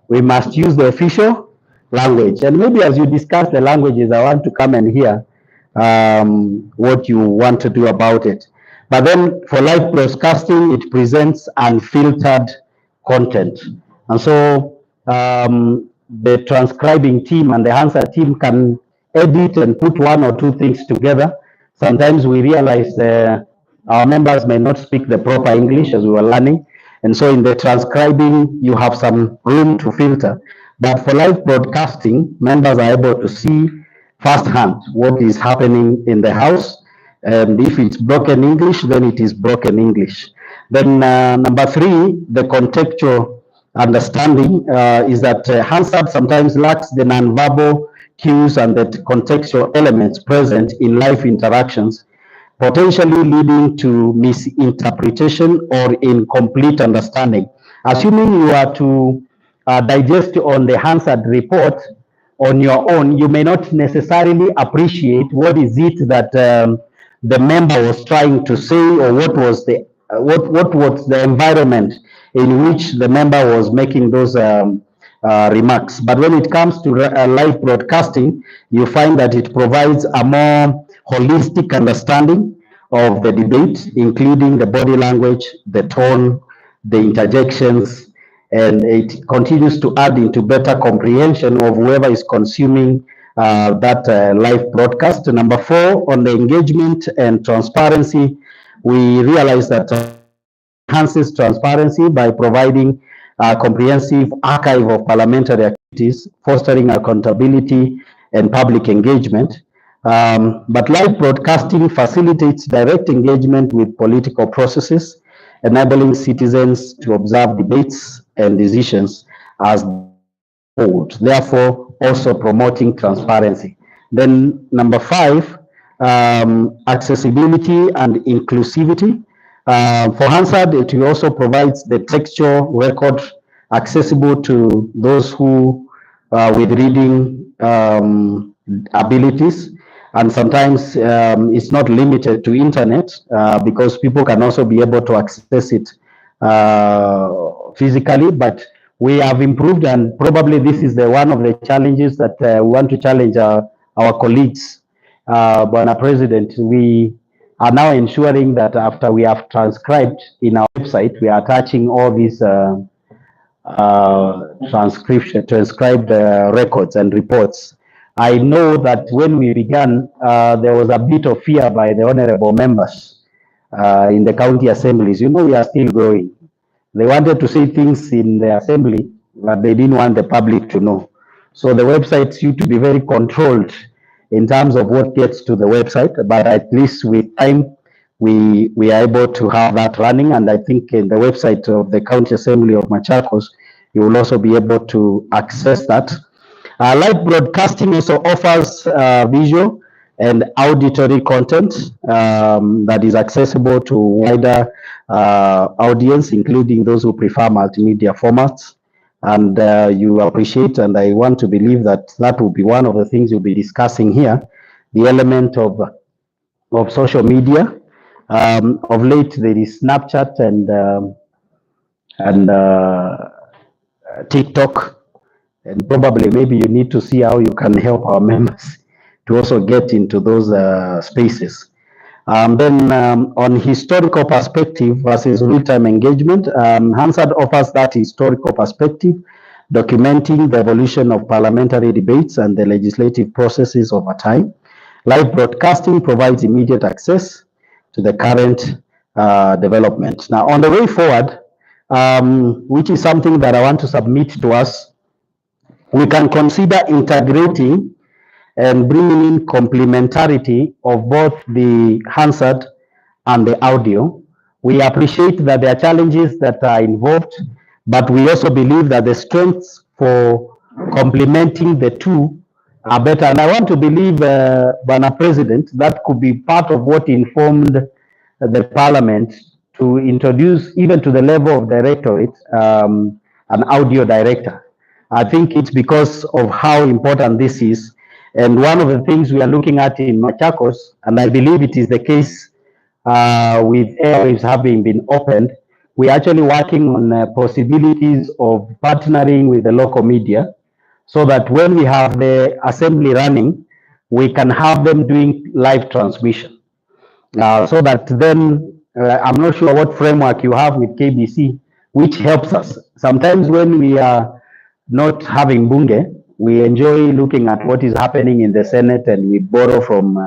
we must use the official language. And maybe as you discuss the languages, I want to come and hear what you want to do about it. But then for live broadcasting, it presents unfiltered content. And so the transcribing team and the answer team can edit and put one or two things together. Sometimes we realize our members may not speak the proper English as we were learning. And so in the transcribing, you have some room to filter. But for live broadcasting, members are able to see firsthand what is happening in the house. And if it's broken English, then it is broken English. Then number three, the contextual understanding is that Hansard sometimes lacks the nonverbal cues and the contextual elements present in live interactions, potentially leading to misinterpretation or incomplete understanding. Assuming you are to digest on the Hansard report on your own, you may not necessarily appreciate what is it that the member was trying to say, or what was the environment in which the member was making those remarks. But when it comes to live broadcasting, you find that it provides a more holistic understanding of the debate, including the body language, the tone, the interjections, and it continues to add into better comprehension of whoever is consuming that live broadcast. Number four, on the engagement and transparency, we realize that enhances transparency by providing a comprehensive archive of parliamentary activities, fostering accountability and public engagement. But live broadcasting facilitates direct engagement with political processes, enabling citizens to observe debates and decisions as unfold, therefore also promoting transparency. Then number five, accessibility and inclusivity. For Hansard, it also provides the textual record accessible to those who with reading abilities, and sometimes it's not limited to internet because people can also be able to access it physically, but we have improved, and probably this is one of the challenges that we want to challenge our colleagues. Bwana President, we are now ensuring that after we have transcribed in our website, we are attaching all these transcribed records and reports. I know that when we began, there was a bit of fear by the honorable members in the county assemblies. You know, we are still growing. They wanted to say things in the assembly, but they didn't want the public to know. So the websites used to be very controlled in terms of what gets to the website, but at least with time, we are able to have that running. And I think in the website of the County Assembly of Machakos, you will also be able to access that. Live broadcasting also offers visual and auditory content that is accessible to wider audience, including those who prefer multimedia formats. And you appreciate, and I want to believe that that will be one of the things you'll be discussing here, the element of social media. Of late, there is Snapchat and TikTok, and probably maybe you need to see how you can help our members to also get into those spaces. Then on historical perspective versus real-time engagement, Hansard offers that historical perspective, documenting the evolution of parliamentary debates and the legislative processes over time. Live broadcasting provides immediate access to the current development. Now, on the way forward, which is something that I want to submit to us, we can consider integrating and bringing in complementarity of both the Hansard and the audio. We appreciate that there are challenges that are involved, but we also believe that the strengths for complementing the two are better. And I want to believe, Bwana President, that could be part of what informed the Parliament to introduce, even to the level of directorate, an audio director. I think it's because of how important this is. And one of the things we are looking at in Machakos, and I believe it is the case with airwaves having been opened, we're actually working on possibilities of partnering with the local media so that when we have the assembly running, we can have them doing live transmission. So that then, I'm not sure what framework you have with KBC, which helps us. Sometimes when we are not having bunge, we enjoy looking at what is happening in the Senate and we borrow from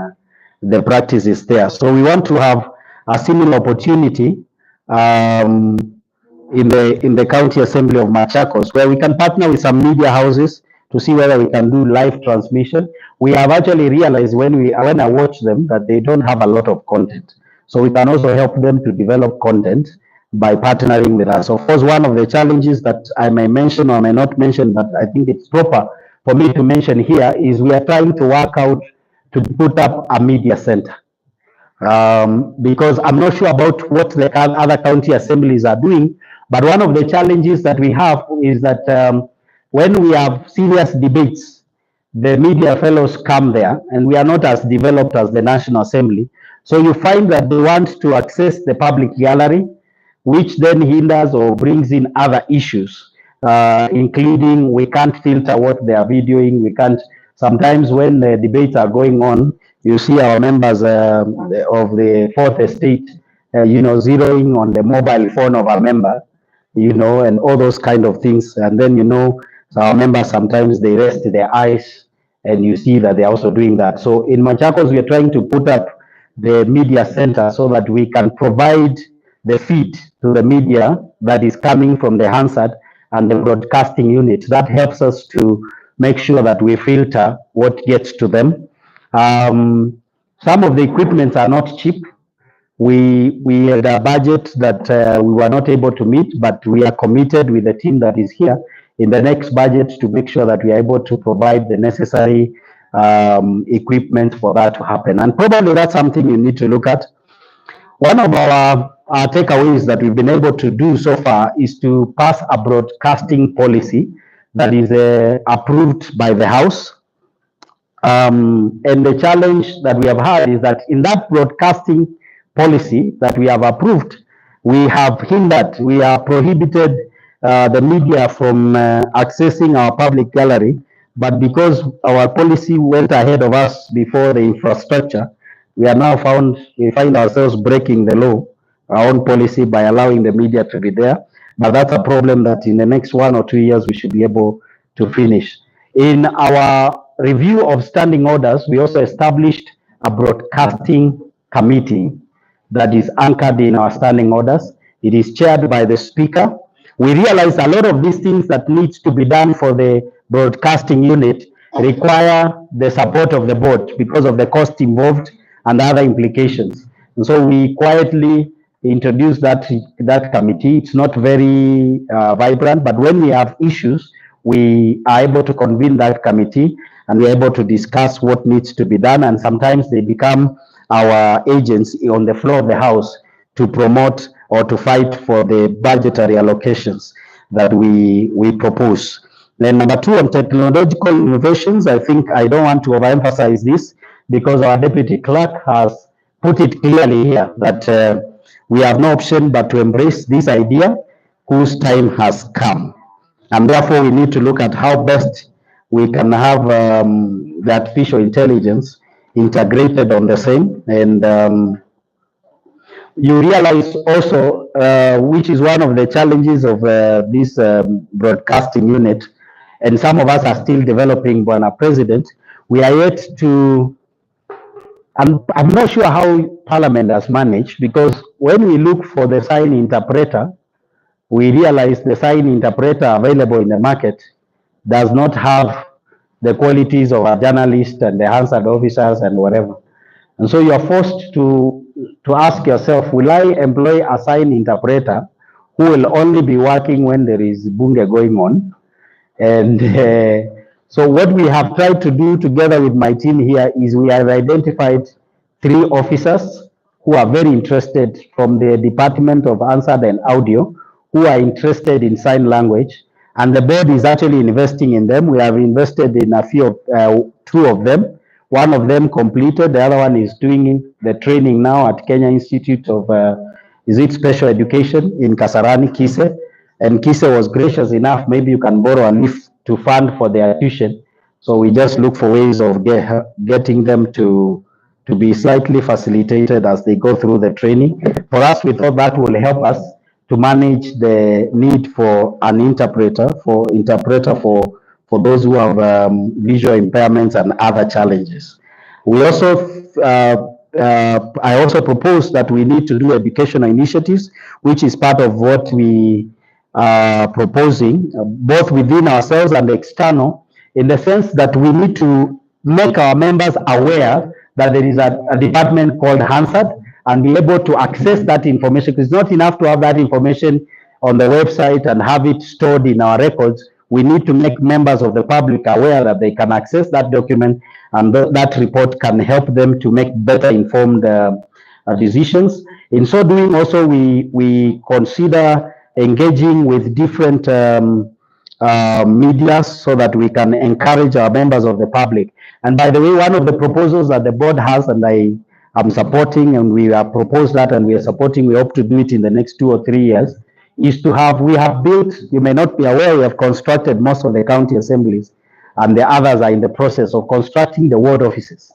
the practices there. So we want to have a similar opportunity um, in the County Assembly of Machakos, where we can partner with some media houses to see whether we can do live transmission. We have actually realized when I watch them that they don't have a lot of content. So we can also help them to develop content by partnering with us. Of course, one of the challenges that I may mention or may not mention, but I think it's proper for me to mention here, is we are trying to work out to put up a media center. Because I'm not sure about what the other county assemblies are doing, but one of the challenges that we have is that when we have serious debates, the media fellows come there, and we are not as developed as the National Assembly. So you find that they want to access the public gallery, which then hinders or brings in other issues, including we can't filter what they are videoing. We can't, sometimes when the debates are going on, you see our members of the Fourth Estate, zeroing on the mobile phone of a member, and all those kind of things. And then, so our members, sometimes they rest their eyes and you see that they're also doing that. So in Machakos, we are trying to put up the media center so that we can provide the feed to the media that is coming from the Hansard and the broadcasting unit. That helps us to make sure that we filter what gets to them. Some of the equipments are not cheap. We had a budget that we were not able to meet, but we are committed with the team that is here in the next budget to make sure that we are able to provide the necessary equipment for that to happen. And probably that's something you need to look at. One of our takeaways that we've been able to do so far is to pass a broadcasting policy that is approved by the House. And the challenge that we have had is that in that broadcasting policy that we have approved, we have prohibited the media from accessing our public gallery, but because our policy went ahead of us before the infrastructure, we find ourselves breaking the law, our own policy, by allowing the media to be there. But that's a problem that in the next 1 or 2 years we should be able to finish. In our review of standing orders, we also established a broadcasting committee that is anchored in our standing orders. It is chaired by the Speaker. We realize a lot of these things that needs to be done for the broadcasting unit require the support of the board because of the cost involved and other implications. And so we quietly introduced that committee. It's not very vibrant, but when we have issues, we are able to convene that committee and we're able to discuss what needs to be done. And sometimes they become our agents on the floor of the House to promote or to fight for the budgetary allocations that we propose. Then number 2, on technological innovations, I think I don't want to overemphasize this because our deputy clerk has put it clearly here that we have no option but to embrace this idea whose time has come. And therefore, we need to look at how best we can have the artificial intelligence integrated on the same. And you realize also, which is one of the challenges of this broadcasting unit, and some of us are still developing, Bwana President, we are yet to, I'm not sure how Parliament has managed, because when we look for the sign interpreter, we realize the sign interpreter available in the market does not have the qualities of a journalist and the Hansard officers and whatever. And so you are forced to ask yourself, will I employ a sign interpreter who will only be working when there is bunge going on. And so what we have tried to do together with my team here is we have identified 3 officers who are very interested from the Department of Answered and Audio, who are interested in sign language. And the board is actually investing in them. We have invested in a few of, 2 of them. One of them completed, the other one is doing the training now at Kenya Institute of is it special education in Kasarani, Kise. And Kise was gracious enough, maybe you can borrow a leaf to fund for their tuition. So we just look for ways of getting them to be slightly facilitated as they go through the training. For us, we thought that will help us to manage the need for an interpreter, for those who have visual impairments and other challenges. We also, I also propose that we need to do educational initiatives, which is part of what we are proposing, both within ourselves and external, in the sense that we need to make our members aware that there is a department called Hansard and be able to access that information. It's not enough to have that information on the website and have it stored in our records. We need to make members of the public aware that they can access that document, and that report can help them to make better informed decisions. In so doing, also we consider engaging with different media so that we can encourage our members of the public. And by the way, one of the proposals that the board has, and I am supporting, and we have proposed that and we are supporting, we hope to do it in the next 2 or 3 years, is to have, we have built, you may not be aware, we have constructed most of the county assemblies, and the others are in the process of constructing the ward offices.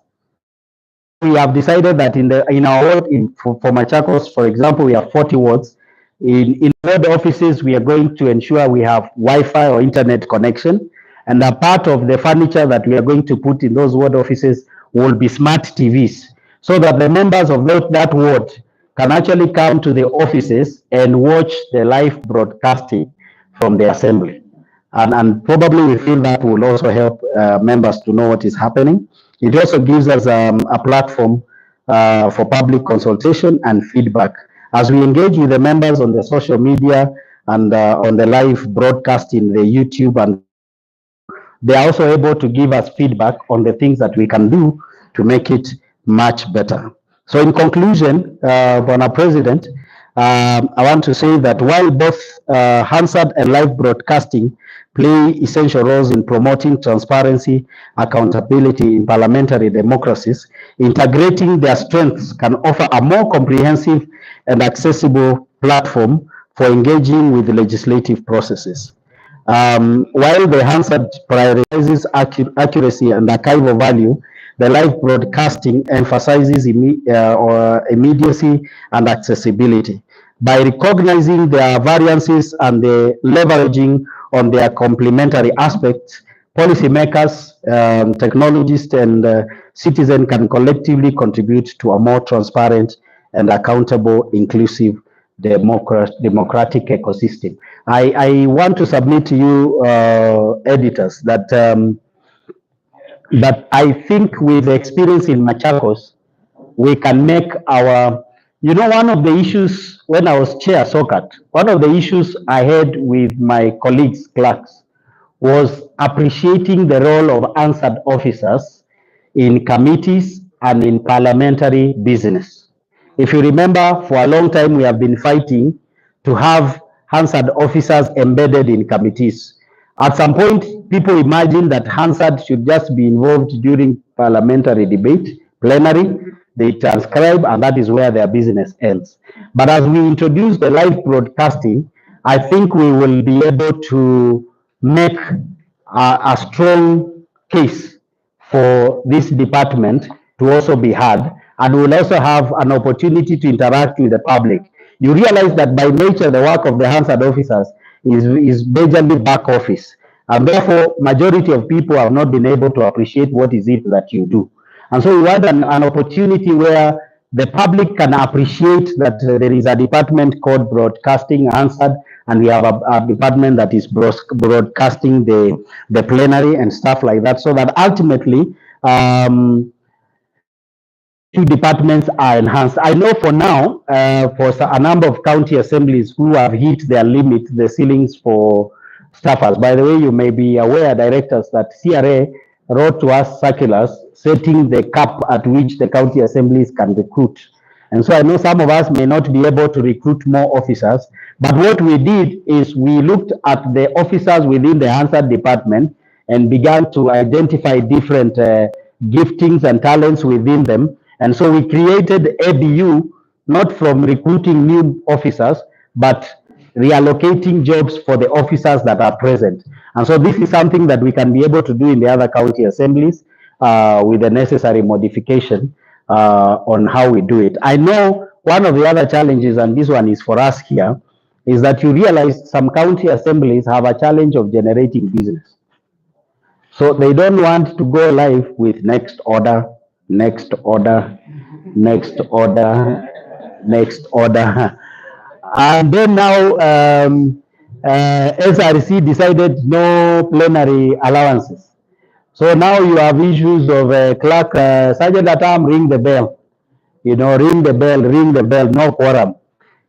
We have decided that in our ward, for Machakos, for example, we have 40 wards. In ward offices, we are going to ensure we have Wi-Fi or internet connection, and a part of the furniture that we are going to put in those ward offices will be smart TVs, so that the members of that ward can actually come to the offices and watch the live broadcasting from the assembly. And probably we feel that will also help members to know what is happening. It also gives us a platform for public consultation and feedback. As we engage with the members on the social media and on the live broadcast in the YouTube, and they are also able to give us feedback on the things that we can do to make it much better. So in conclusion, Bwana President, I want to say that while both Hansard and live broadcasting play essential roles in promoting transparency, accountability in parliamentary democracies, integrating their strengths can offer a more comprehensive and accessible platform for engaging with the legislative processes. While the Hansard prioritizes accuracy and archival value, the live broadcasting emphasizes immediacy and accessibility. By recognizing their variances and the leveraging on their complementary aspects, policymakers, technologists, and citizens can collectively contribute to a more transparent and accountable, inclusive, democratic ecosystem. I want to submit to you, editors, that I think with the experience in Machakos, we can make our, one of the issues when I was chair SOCAT, one of the issues I had with my colleagues, clerks, was appreciating the role of answered officers in committees and in parliamentary business. If you remember, for a long time we have been fighting to have Hansard officers embedded in committees. At some point, people imagined that Hansard should just be involved during parliamentary debate, plenary, they transcribe, and that is where their business ends. But as we introduce the live broadcasting, I think we will be able to make a strong case for this department to also be heard, and we'll also have an opportunity to interact with the public. You realize that by nature, the work of the Hansard officers is majorly back office, and therefore, majority of people have not been able to appreciate what is it that you do. And so we want an opportunity where the public can appreciate that there is a department called Broadcasting Hansard, and we have a department that is broadcasting the plenary and stuff like that, so that ultimately two departments are enhanced. I know for now, for a number of county assemblies who have hit their limit, the ceilings for staffers. By the way, you may be aware, directors, that CRA wrote to us circulars setting the cap at which the county assemblies can recruit. And so I know some of us may not be able to recruit more officers, but what we did is we looked at the officers within the Hansard department and began to identify different giftings and talents within them. And so we created ABU, not from recruiting new officers, but reallocating jobs for the officers that are present. And so this is something that we can be able to do in the other county assemblies with the necessary modification on how we do it. I know one of the other challenges, and this one is for us here, is that you realize some county assemblies have a challenge of generating business. So they don't want to go live with next order, next order, next order, next order. And then now SRC decided no plenary allowances. So now you have issues of clerk, Sergeant at arm, ring the bell. You know, ring the bell, no quorum.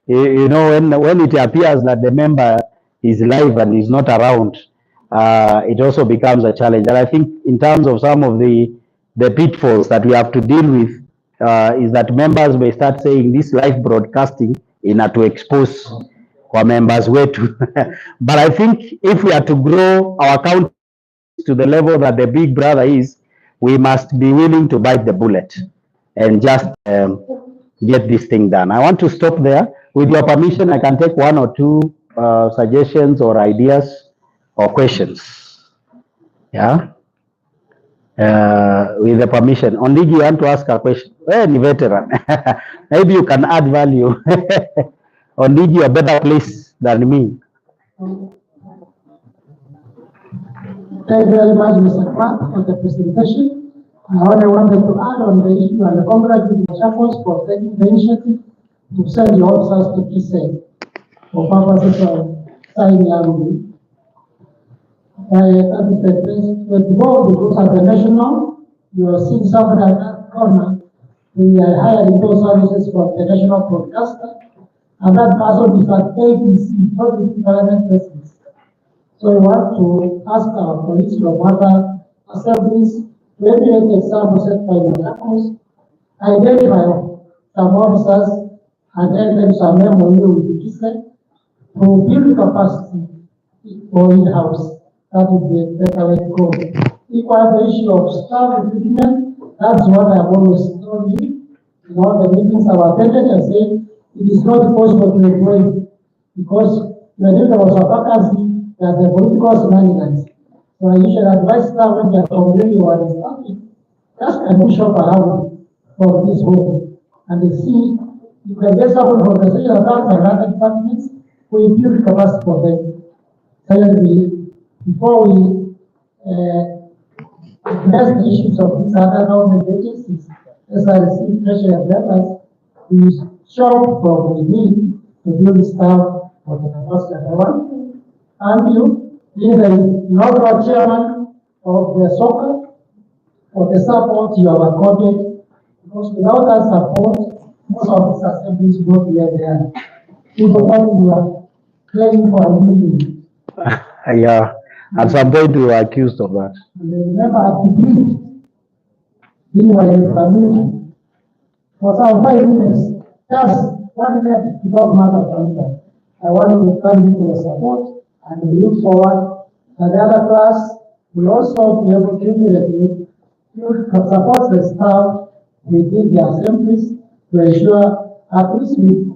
You know, when it appears that the member is live and is not around, it also becomes a challenge. And I think in terms of some of the pitfalls that we have to deal with, is that members may start saying this live broadcasting in order to expose our members wetu. But I think if we are to grow our county to the level that the big brother is, we must be willing to bite the bullet and just get this thing done. I want to stop there. With your permission, I can take one or two suggestions or ideas or questions. Yeah. With the permission. Only you want to ask a question. Any veteran. Maybe you can add value. Only you a better place than me. Thank you very much, Mr. Clark, for the presentation. I wanted to add on the issue and congratulate the Shackles for taking the initiative to send the officers to PSA for purposes of signing Ngugi. That is the place. Before we go to the national, you are seeing somebody at that corner. We are hiring those services from the national broadcaster, and that person is at ABC, Public Parliament Business. So we want to ask our colleagues from other assemblies, maybe an example set by the Shackles, identify some officers and then them some MOU with the PSA to build capacity for in-house. That would be a better way to go. Equal the issue of staff recruitment, that's what I've always told you. In all the meetings I've attended, I say it is not possible to employ because when there was a vacancy that the political shenanigans. So I usually advise staff when they are complaining what is happening, just can be shop around for this work. And they see you can get someone from the senior account and other departments who build capacity for them. Secondly, before we address the issues of these other government agencies, SRC, Treasury, and others, we shop from within to build staff for the capacity of the one. And you, being the inaugural chairman of the soccer, for the support you have accorded, because without that support, most of these assemblies go where they are. People you are claiming for a meeting. Yeah. At some point, we were accused of that. And remember, at the beginning, in community, for some 5 minutes, just 1 minute, without matter for me. I want to thank you for the support, and we look forward that the other class will also be able to immediately support the staff within the assemblies to ensure at least we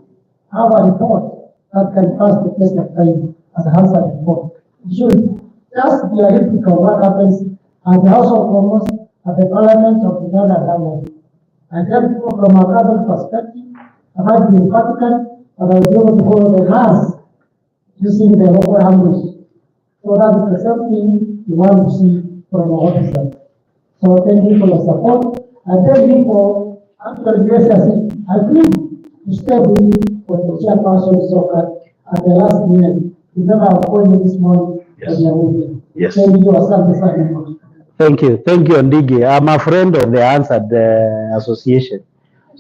have a report that can pass the test of time as a Hansard report. It should just be a replica of what happens at the House of Commons, at the Parliament of the Uganda government. I tell people from a global perspective, I might be Vatican, but I will be able to follow the mass using the local language. So that is the same thing you want to see from our officers. So thank you for your support. I thank you for actually I think to stay with for the chairperson of soccer at the last minute. Remember, I called you this morning. Yes. Yes. Thank you. Thank you. Thank you, Ndigi. I'm a friend of the Hansard Association.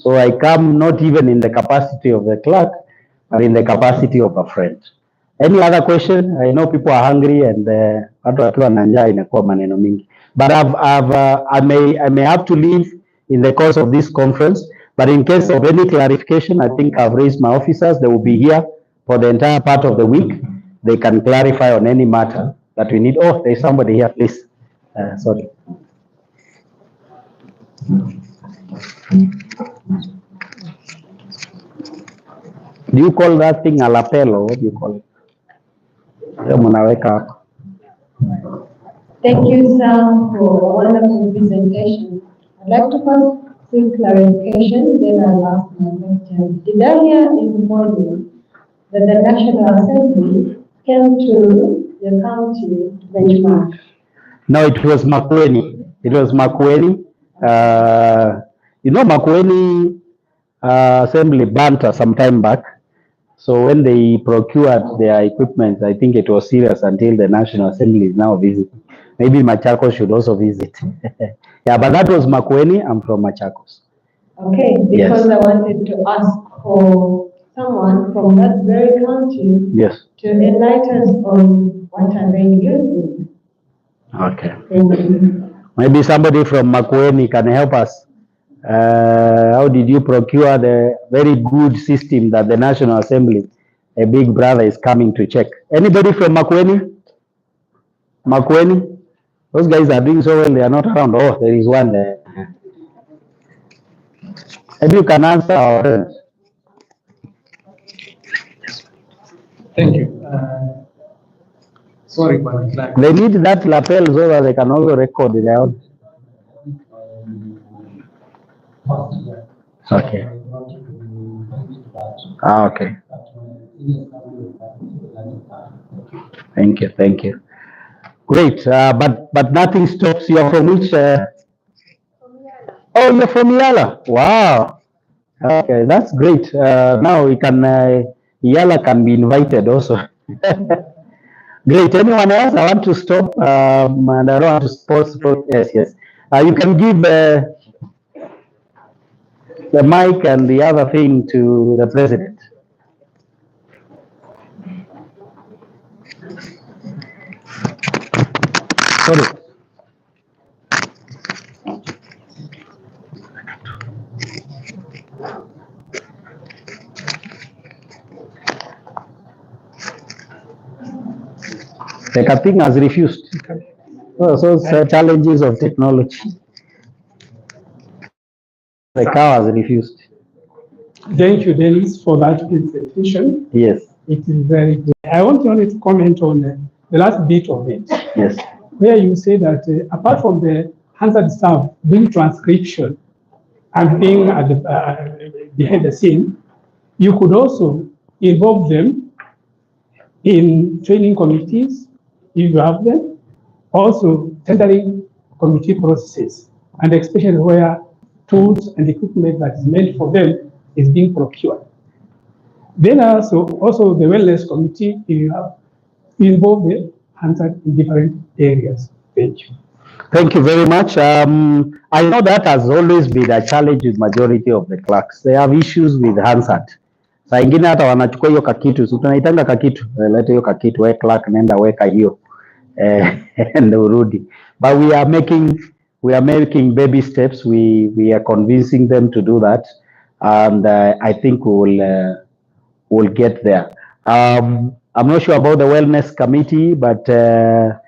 So I come not even in the capacity of the clerk, but in the capacity of a friend. Any other question? I know people are hungry and watu wakiwa na njaa inakuwa maneno mingi. But I may have to leave in the course of this conference. But in case of any clarification, I think I've raised my officers. They will be here for the entire part of the week. They can clarify on any matter that we need. Oh, there's somebody here, please. Sorry. Do you call that thing a lapel or what do you call it? Thank you, Sam, for a wonderful presentation. I'd like to first seek clarification, then I'll ask my question. Did I hear in the morning that the National Assembly came to the county to benchmark? No, it was Makueni. It was Makueni. You know, Makueni Assembly burnt some time back. So when they procured their equipment, I think it was serious until the National Assembly is now visiting. Maybe Machakos should also visit. Yeah, but that was Makueni. I'm from Machakos. Okay, because yes. I wanted to ask for someone from that very county yes. to enlighten us on what are they using. Okay. Maybe somebody from Makueni can help us. How did you procure the very good system that the National Assembly, a big brother, is coming to check? Anybody from Makueni? Makueni? Those guys are doing so well, they are not around. Oh, there is one there. Maybe you can answer. Thank you. Sorry, but they need that lapel so that they can also record their own. Okay. Okay. Thank you. Thank you. Great. But nothing stops you from which? Oh, you're from Yala. Wow. Okay, that's great. Now we can Yala can be invited also. Great. Anyone else? I want to stop. And I don't want to pause. Yes, yes. You can give the mic and the other thing to the president. Sorry. The thing has refused. Oh, so it's challenges of technology. The cow has refused. Thank you, Dennis, for that presentation. Yes. It is very good. I want only to comment on the last bit of it. Yes. Where you say that apart from the answered staff doing transcription and being at the, behind the scene, you could also involve them in training committees, if you have them, also tendering committee processes, and especially where tools and equipment that is meant for them is being procured. Then also the wellness committee, if you have involved the answered in different areas. Thank you. Thank you very much. I know that has always been a challenge with majority of the clerks. They have issues with Hansard. Saa ingine hata wanachukua hiyo kakitu, so tunaitanga kakitu, leta hiyo kakitu, we clerk nenda weka hiyo, and urudi. But we are making baby steps. We are convincing them to do that, and I think we'll get there. I'm not sure about the wellness committee, but the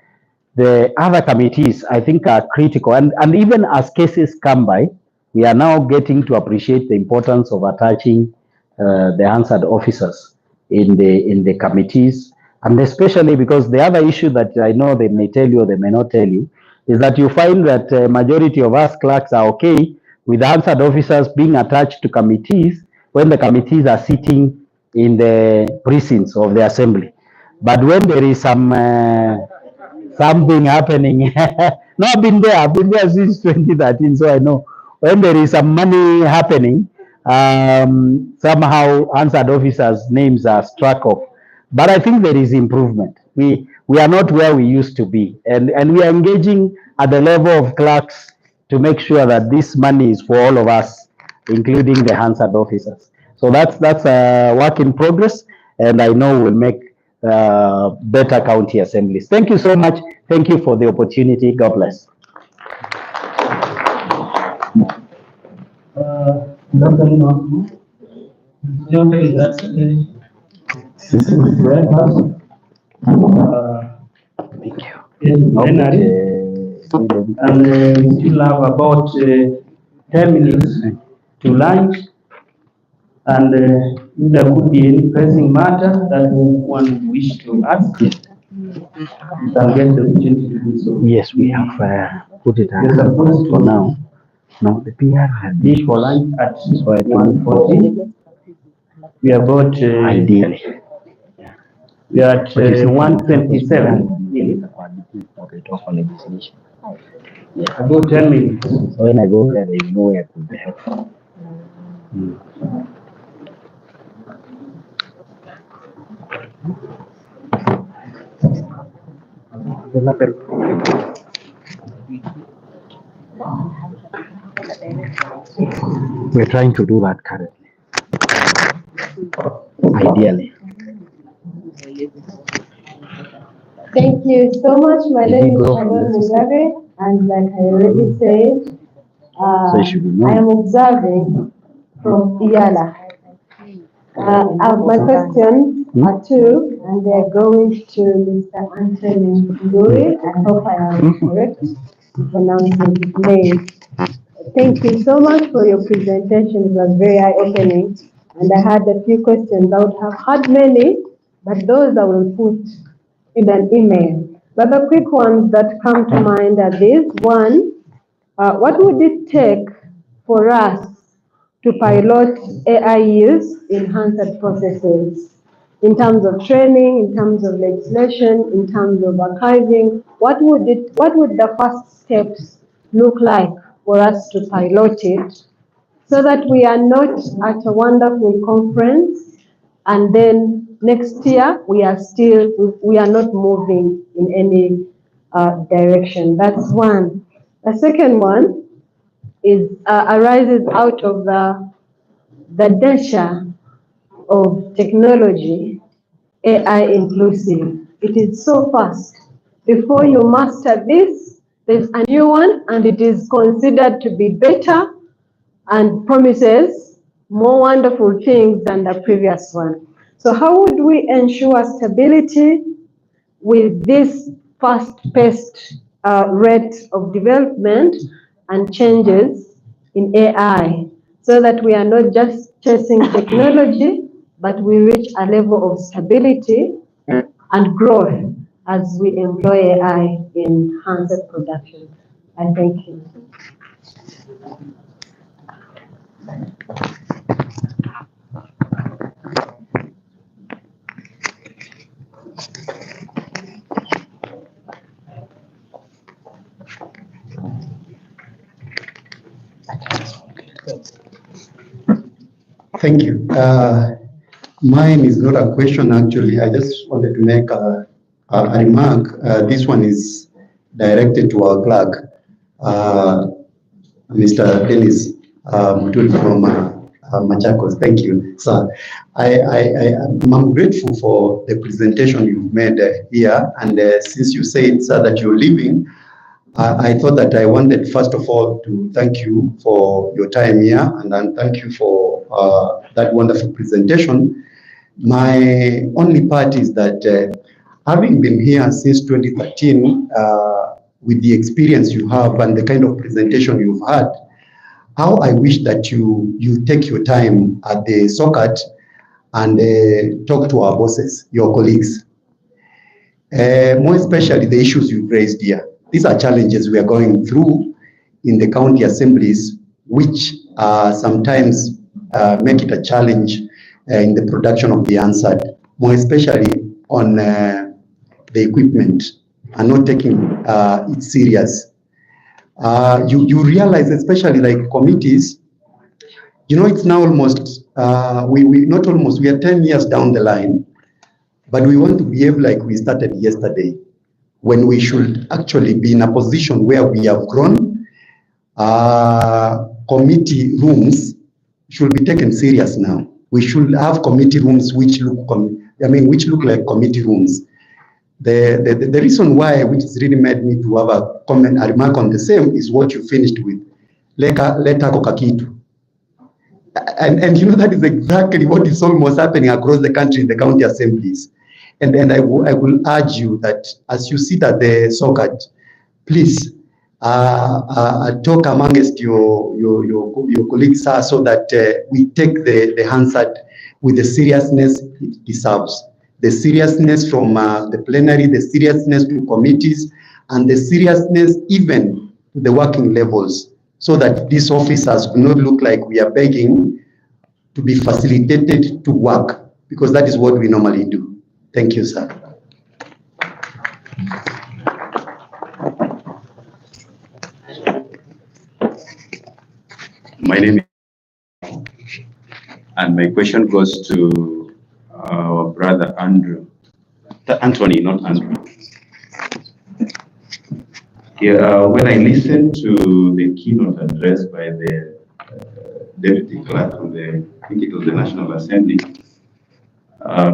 other committees, I think, are critical. And even as cases come by, we are now getting to appreciate the importance of attaching the answered officers in the committees. And especially because the other issue that I know they may tell you or they may not tell you is that you find that majority of us clerks are okay with answered officers being attached to committees when the committees are sitting in the precincts of the assembly. But when there is some something happening, no, I've been there since 2013, so I know when there is some money happening, somehow answered officers' names are struck off. But I think there is improvement. We are not where we used to be, and we are engaging at the level of clerks to make sure that this money is for all of us, including the Hansard officers. So that's a work in progress, and I know we'll make better county assemblies. Thank you so much. Thank you for the opportunity. God bless. Thank you. And we still have about 10 minutes to lunch. And if there could be any pressing matter that one wish to ask, you can get the opportunity to do so. Yes, we have put it You're supposed for to now. No, the PR had dish for lunch at 1:40. We are about ideally. we are at 1:27 minutes. About 10 minutes. So when I go there, there is nowhere to be helpful. We're trying to do that currently. Ideally. Thank you so much. My name is Ngugi, and like I already said, I am observing from Iyala. My questions are two, and they are going to Mr. Anthony Ngugi. I hope I am correct in pronouncing his name. Thank you so much for your presentation. It was very eye-opening, and I had a few questions. I would have had many, but those I will put in an email. But the quick ones that come to mind are these. One, what would it take for us to pilot AI use in Hansard processes? In terms of training, in terms of legislation, in terms of archiving, what would the first steps look like for us to pilot it, so that we are not at a wonderful conference and then next year we are not moving in any direction? That's one. The second one is arises out of the nature of technology, AI inclusive. It is so fast. Before you master this, there's a new one, and it is considered to be better and promises more wonderful things than the previous one. So how would we ensure stability with this fast-paced rate of development and changes in AI, so that we are not just chasing technology, but we reach a level of stability and growth as we employ AI in Hansard production? I thank you. Thank you. Mine is not a question, actually. I just wanted to make a remark. This one is directed to our clerk, Mr. Dennis Mutul from Machakos. Thank you, sir. I'm grateful for the presentation you've made here. And since you said, sir, that you're leaving, I thought that I wanted, first of all, to thank you for your time here, and then thank you for that wonderful presentation. My only part is that having been here since 2013, with the experience you have and the kind of presentation you've had, how I wish that you take your time at the SOCAT and talk to our bosses, your colleagues, more especially the issues you've raised here. These are challenges we are going through in the county assemblies, which sometimes make it a challenge in the production of the answer, more especially on the equipment, and not taking it serious. You realize, especially like committees, you know, it's now almost, we are 10 years down the line, but we want to behave like we started yesterday, when we should actually be in a position where we have grown. Committee rooms should be taken serious now. We should have committee rooms which look like committee rooms. The reason why, which has really made me to have a remark on the same, is what you finished with. Leta kokakitu. And you know, that is exactly what is almost happening across the country in the county assemblies. And I will urge you that as you sit at the SOCAT, please talk amongst your colleagues so that we take the Hansard with the seriousness it deserves. The seriousness from the plenary, the seriousness to committees, and the seriousness even to the working levels, so that these officers do not look like we are begging to be facilitated to work, because that is what we normally do. Thank you, sir. My name is, and my question goes to our brother Anthony, not Andrew. Yeah, when I listened to the keynote address by the Deputy Clerk of the National Assembly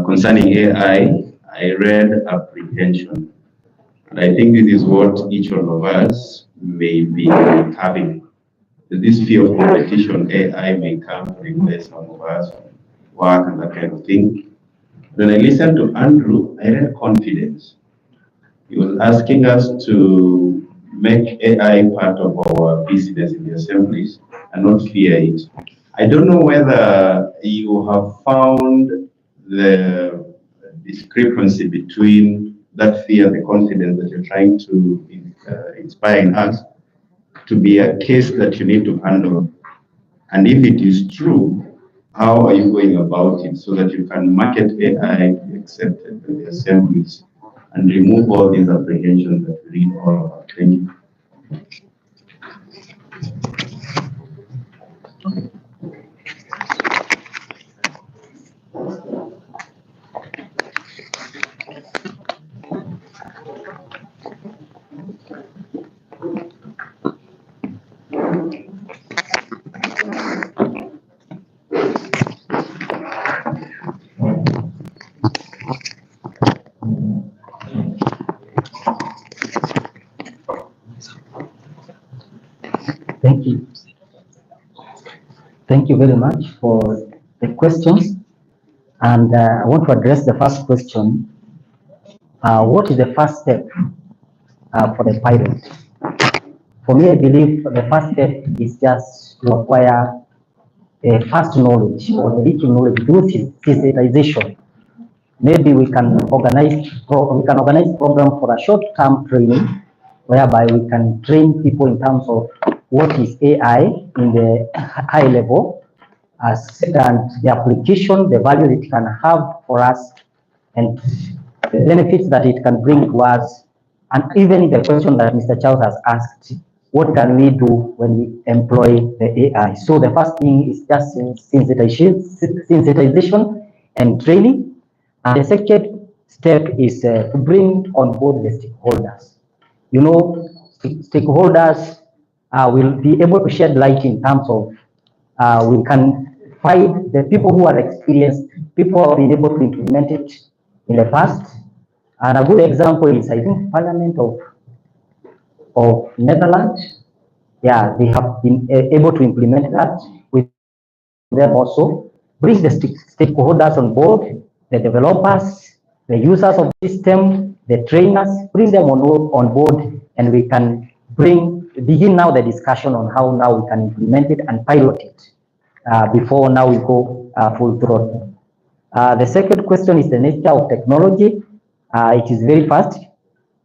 concerning AI, I read apprehension. And I think this is what each one of us may be having. This fear of competition, AI may come to replace some of us, work and that kind of thing. When I listened to Andrew, I read confidence. He was asking us to make AI part of our business in the assemblies and not fear it. I don't know whether you have found the discrepancy between that fear and the confidence that you're trying to inspire in us to be a case that you need to handle. And if it is true, how are you going about it so that you can market AI to be accepted by the assemblies and remove all these apprehensions that we read all about? Thank you. Thank you. Thank you very much for the questions. And I want to address the first question. What is the first step for the pilot? For me, I believe the first step is just to acquire first knowledge or the little knowledge through sensitization. Maybe we can organize program for a short-term training, whereby we can train people in terms of what is AI in the high level, and the application, the value it can have for us, and the benefits that it can bring to us, and even the question that Mr. Charles has asked, what can we do when we employ the AI? So the first thing is just sensitization and training. And the second step is to bring on board the stakeholders. You know, stakeholders will be able to shed light in terms of we can find the people who are experienced, people who have been able to implement it in the past. And a good example is, I think, Parliament of Netherlands. Yeah, they have been able to implement that with them also. Bring the stakeholders on board, the developers, the users of the system, the trainers, bring them on board, and we can begin now the discussion on how now we can implement it and pilot it before now we go full throttle. The second question is the nature of technology. It is very fast.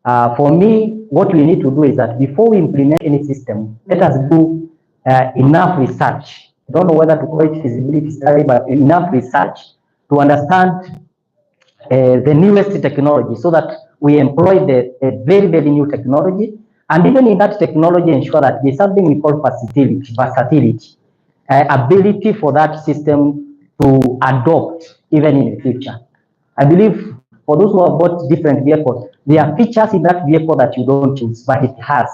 For me, what we need to do is that before we implement any system, let us do enough research. I don't know whether to call it feasibility study, but enough research to understand the newest technology, so that we employ the very, very new technology. And even in that technology, ensure that there's something we call versatility, ability for that system to adopt even in the future. I believe for those who have bought different vehicles, there are features in that vehicle that you don't choose, but it has.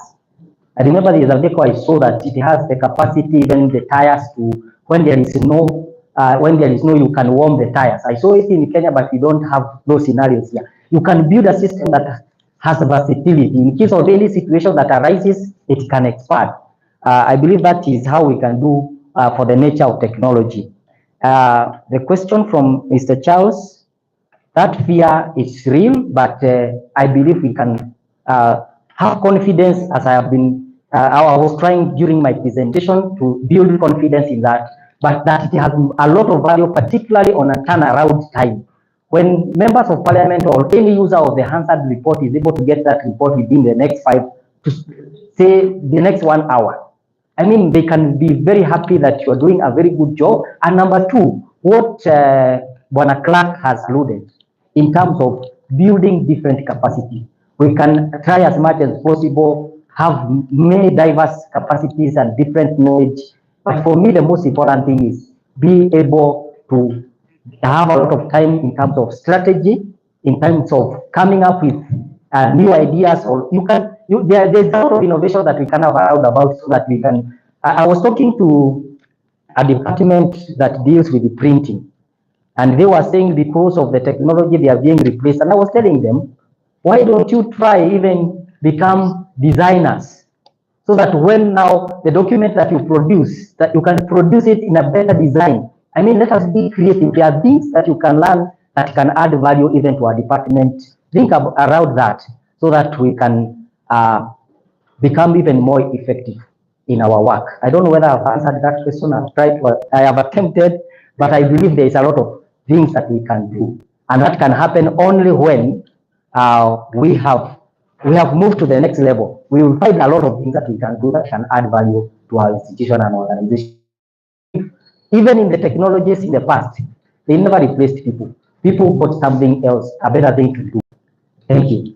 I remember there is a vehicle I saw that it has the capacity, even the tires, to when there is no you can warm the tires. I saw it in Kenya, but we don't have those scenarios here. You can build a system that has versatility. In case of any situation that arises, it can expand. I believe that is how we can do for the nature of technology. The question from Mr. Charles, that fear is real, but I believe we can have confidence, as I have been, I was trying during my presentation to build confidence in that, but that it has a lot of value, particularly on a turnaround time. When members of parliament or any user of the Hansard report is able to get that report within the next the next 1 hour, I mean, they can be very happy that you are doing a very good job. And number two, what Bwana Clark has alluded in terms of building different capacity. We can try as much as possible, have many diverse capacities and different knowledge. But for me, the most important thing is be able to have a lot of time in terms of strategy, in terms of coming up with new ideas, or there's a lot of innovation that we can have out about so that we can. I was talking to a department that deals with the printing, and they were saying because of the technology they are being replaced. And I was telling them, why don't you try even become designers, so that when now the document that you produce, that you can produce it in a better design. I mean, let us be creative. There are things that you can learn that can add value even to our department. Think around that so that we can become even more effective in our work. I don't know whether I've answered that question. I have attempted, but I believe there is a lot of things that we can do. And that can happen only when we have moved to the next level. We will find a lot of things that we can do that can add value to our institution and organization. Even in the technologies in the past, they never replaced people. People got something else, a better thing to do. Thank you.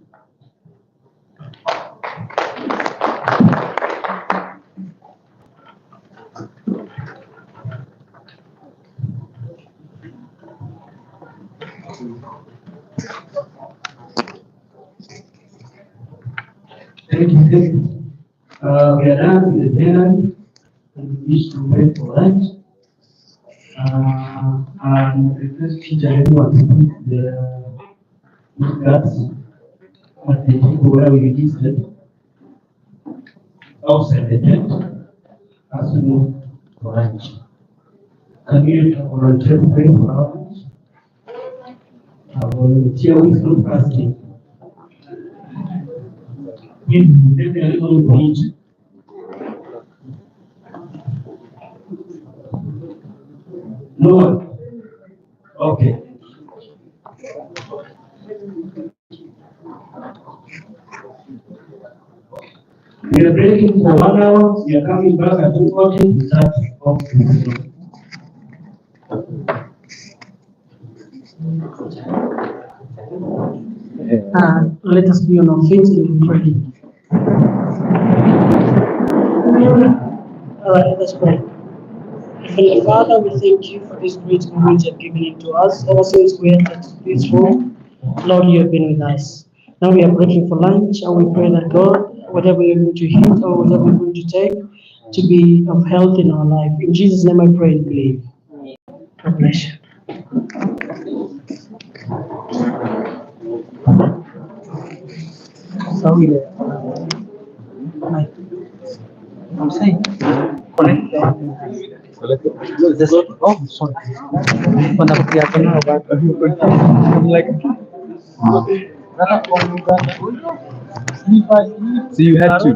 Thank you. We are done with the dinner, and we wish to wait for lunch. And request each and everyone to put the cards at the table where we registered outside the tent as we move for lunch. Can you volunteer to pray for our lunch? A volunteer with no fasting. No. Okay. We are breaking for 1 hour. We are coming back at 2:40 to start off. Let us be on our feet and pray. All right, let us pray. Heavenly Father, we thank you for this great moment you have given it to us. Ever since we entered this room, Lord, you have been with us. Now we are breaking for lunch, and we pray that God, whatever you're going to eat or whatever you're going to take, to be of health in our life. In Jesus' name I pray and believe. God bless you. Sorry, I'm saying, connect. Oh, sorry. I'm like, So you had to.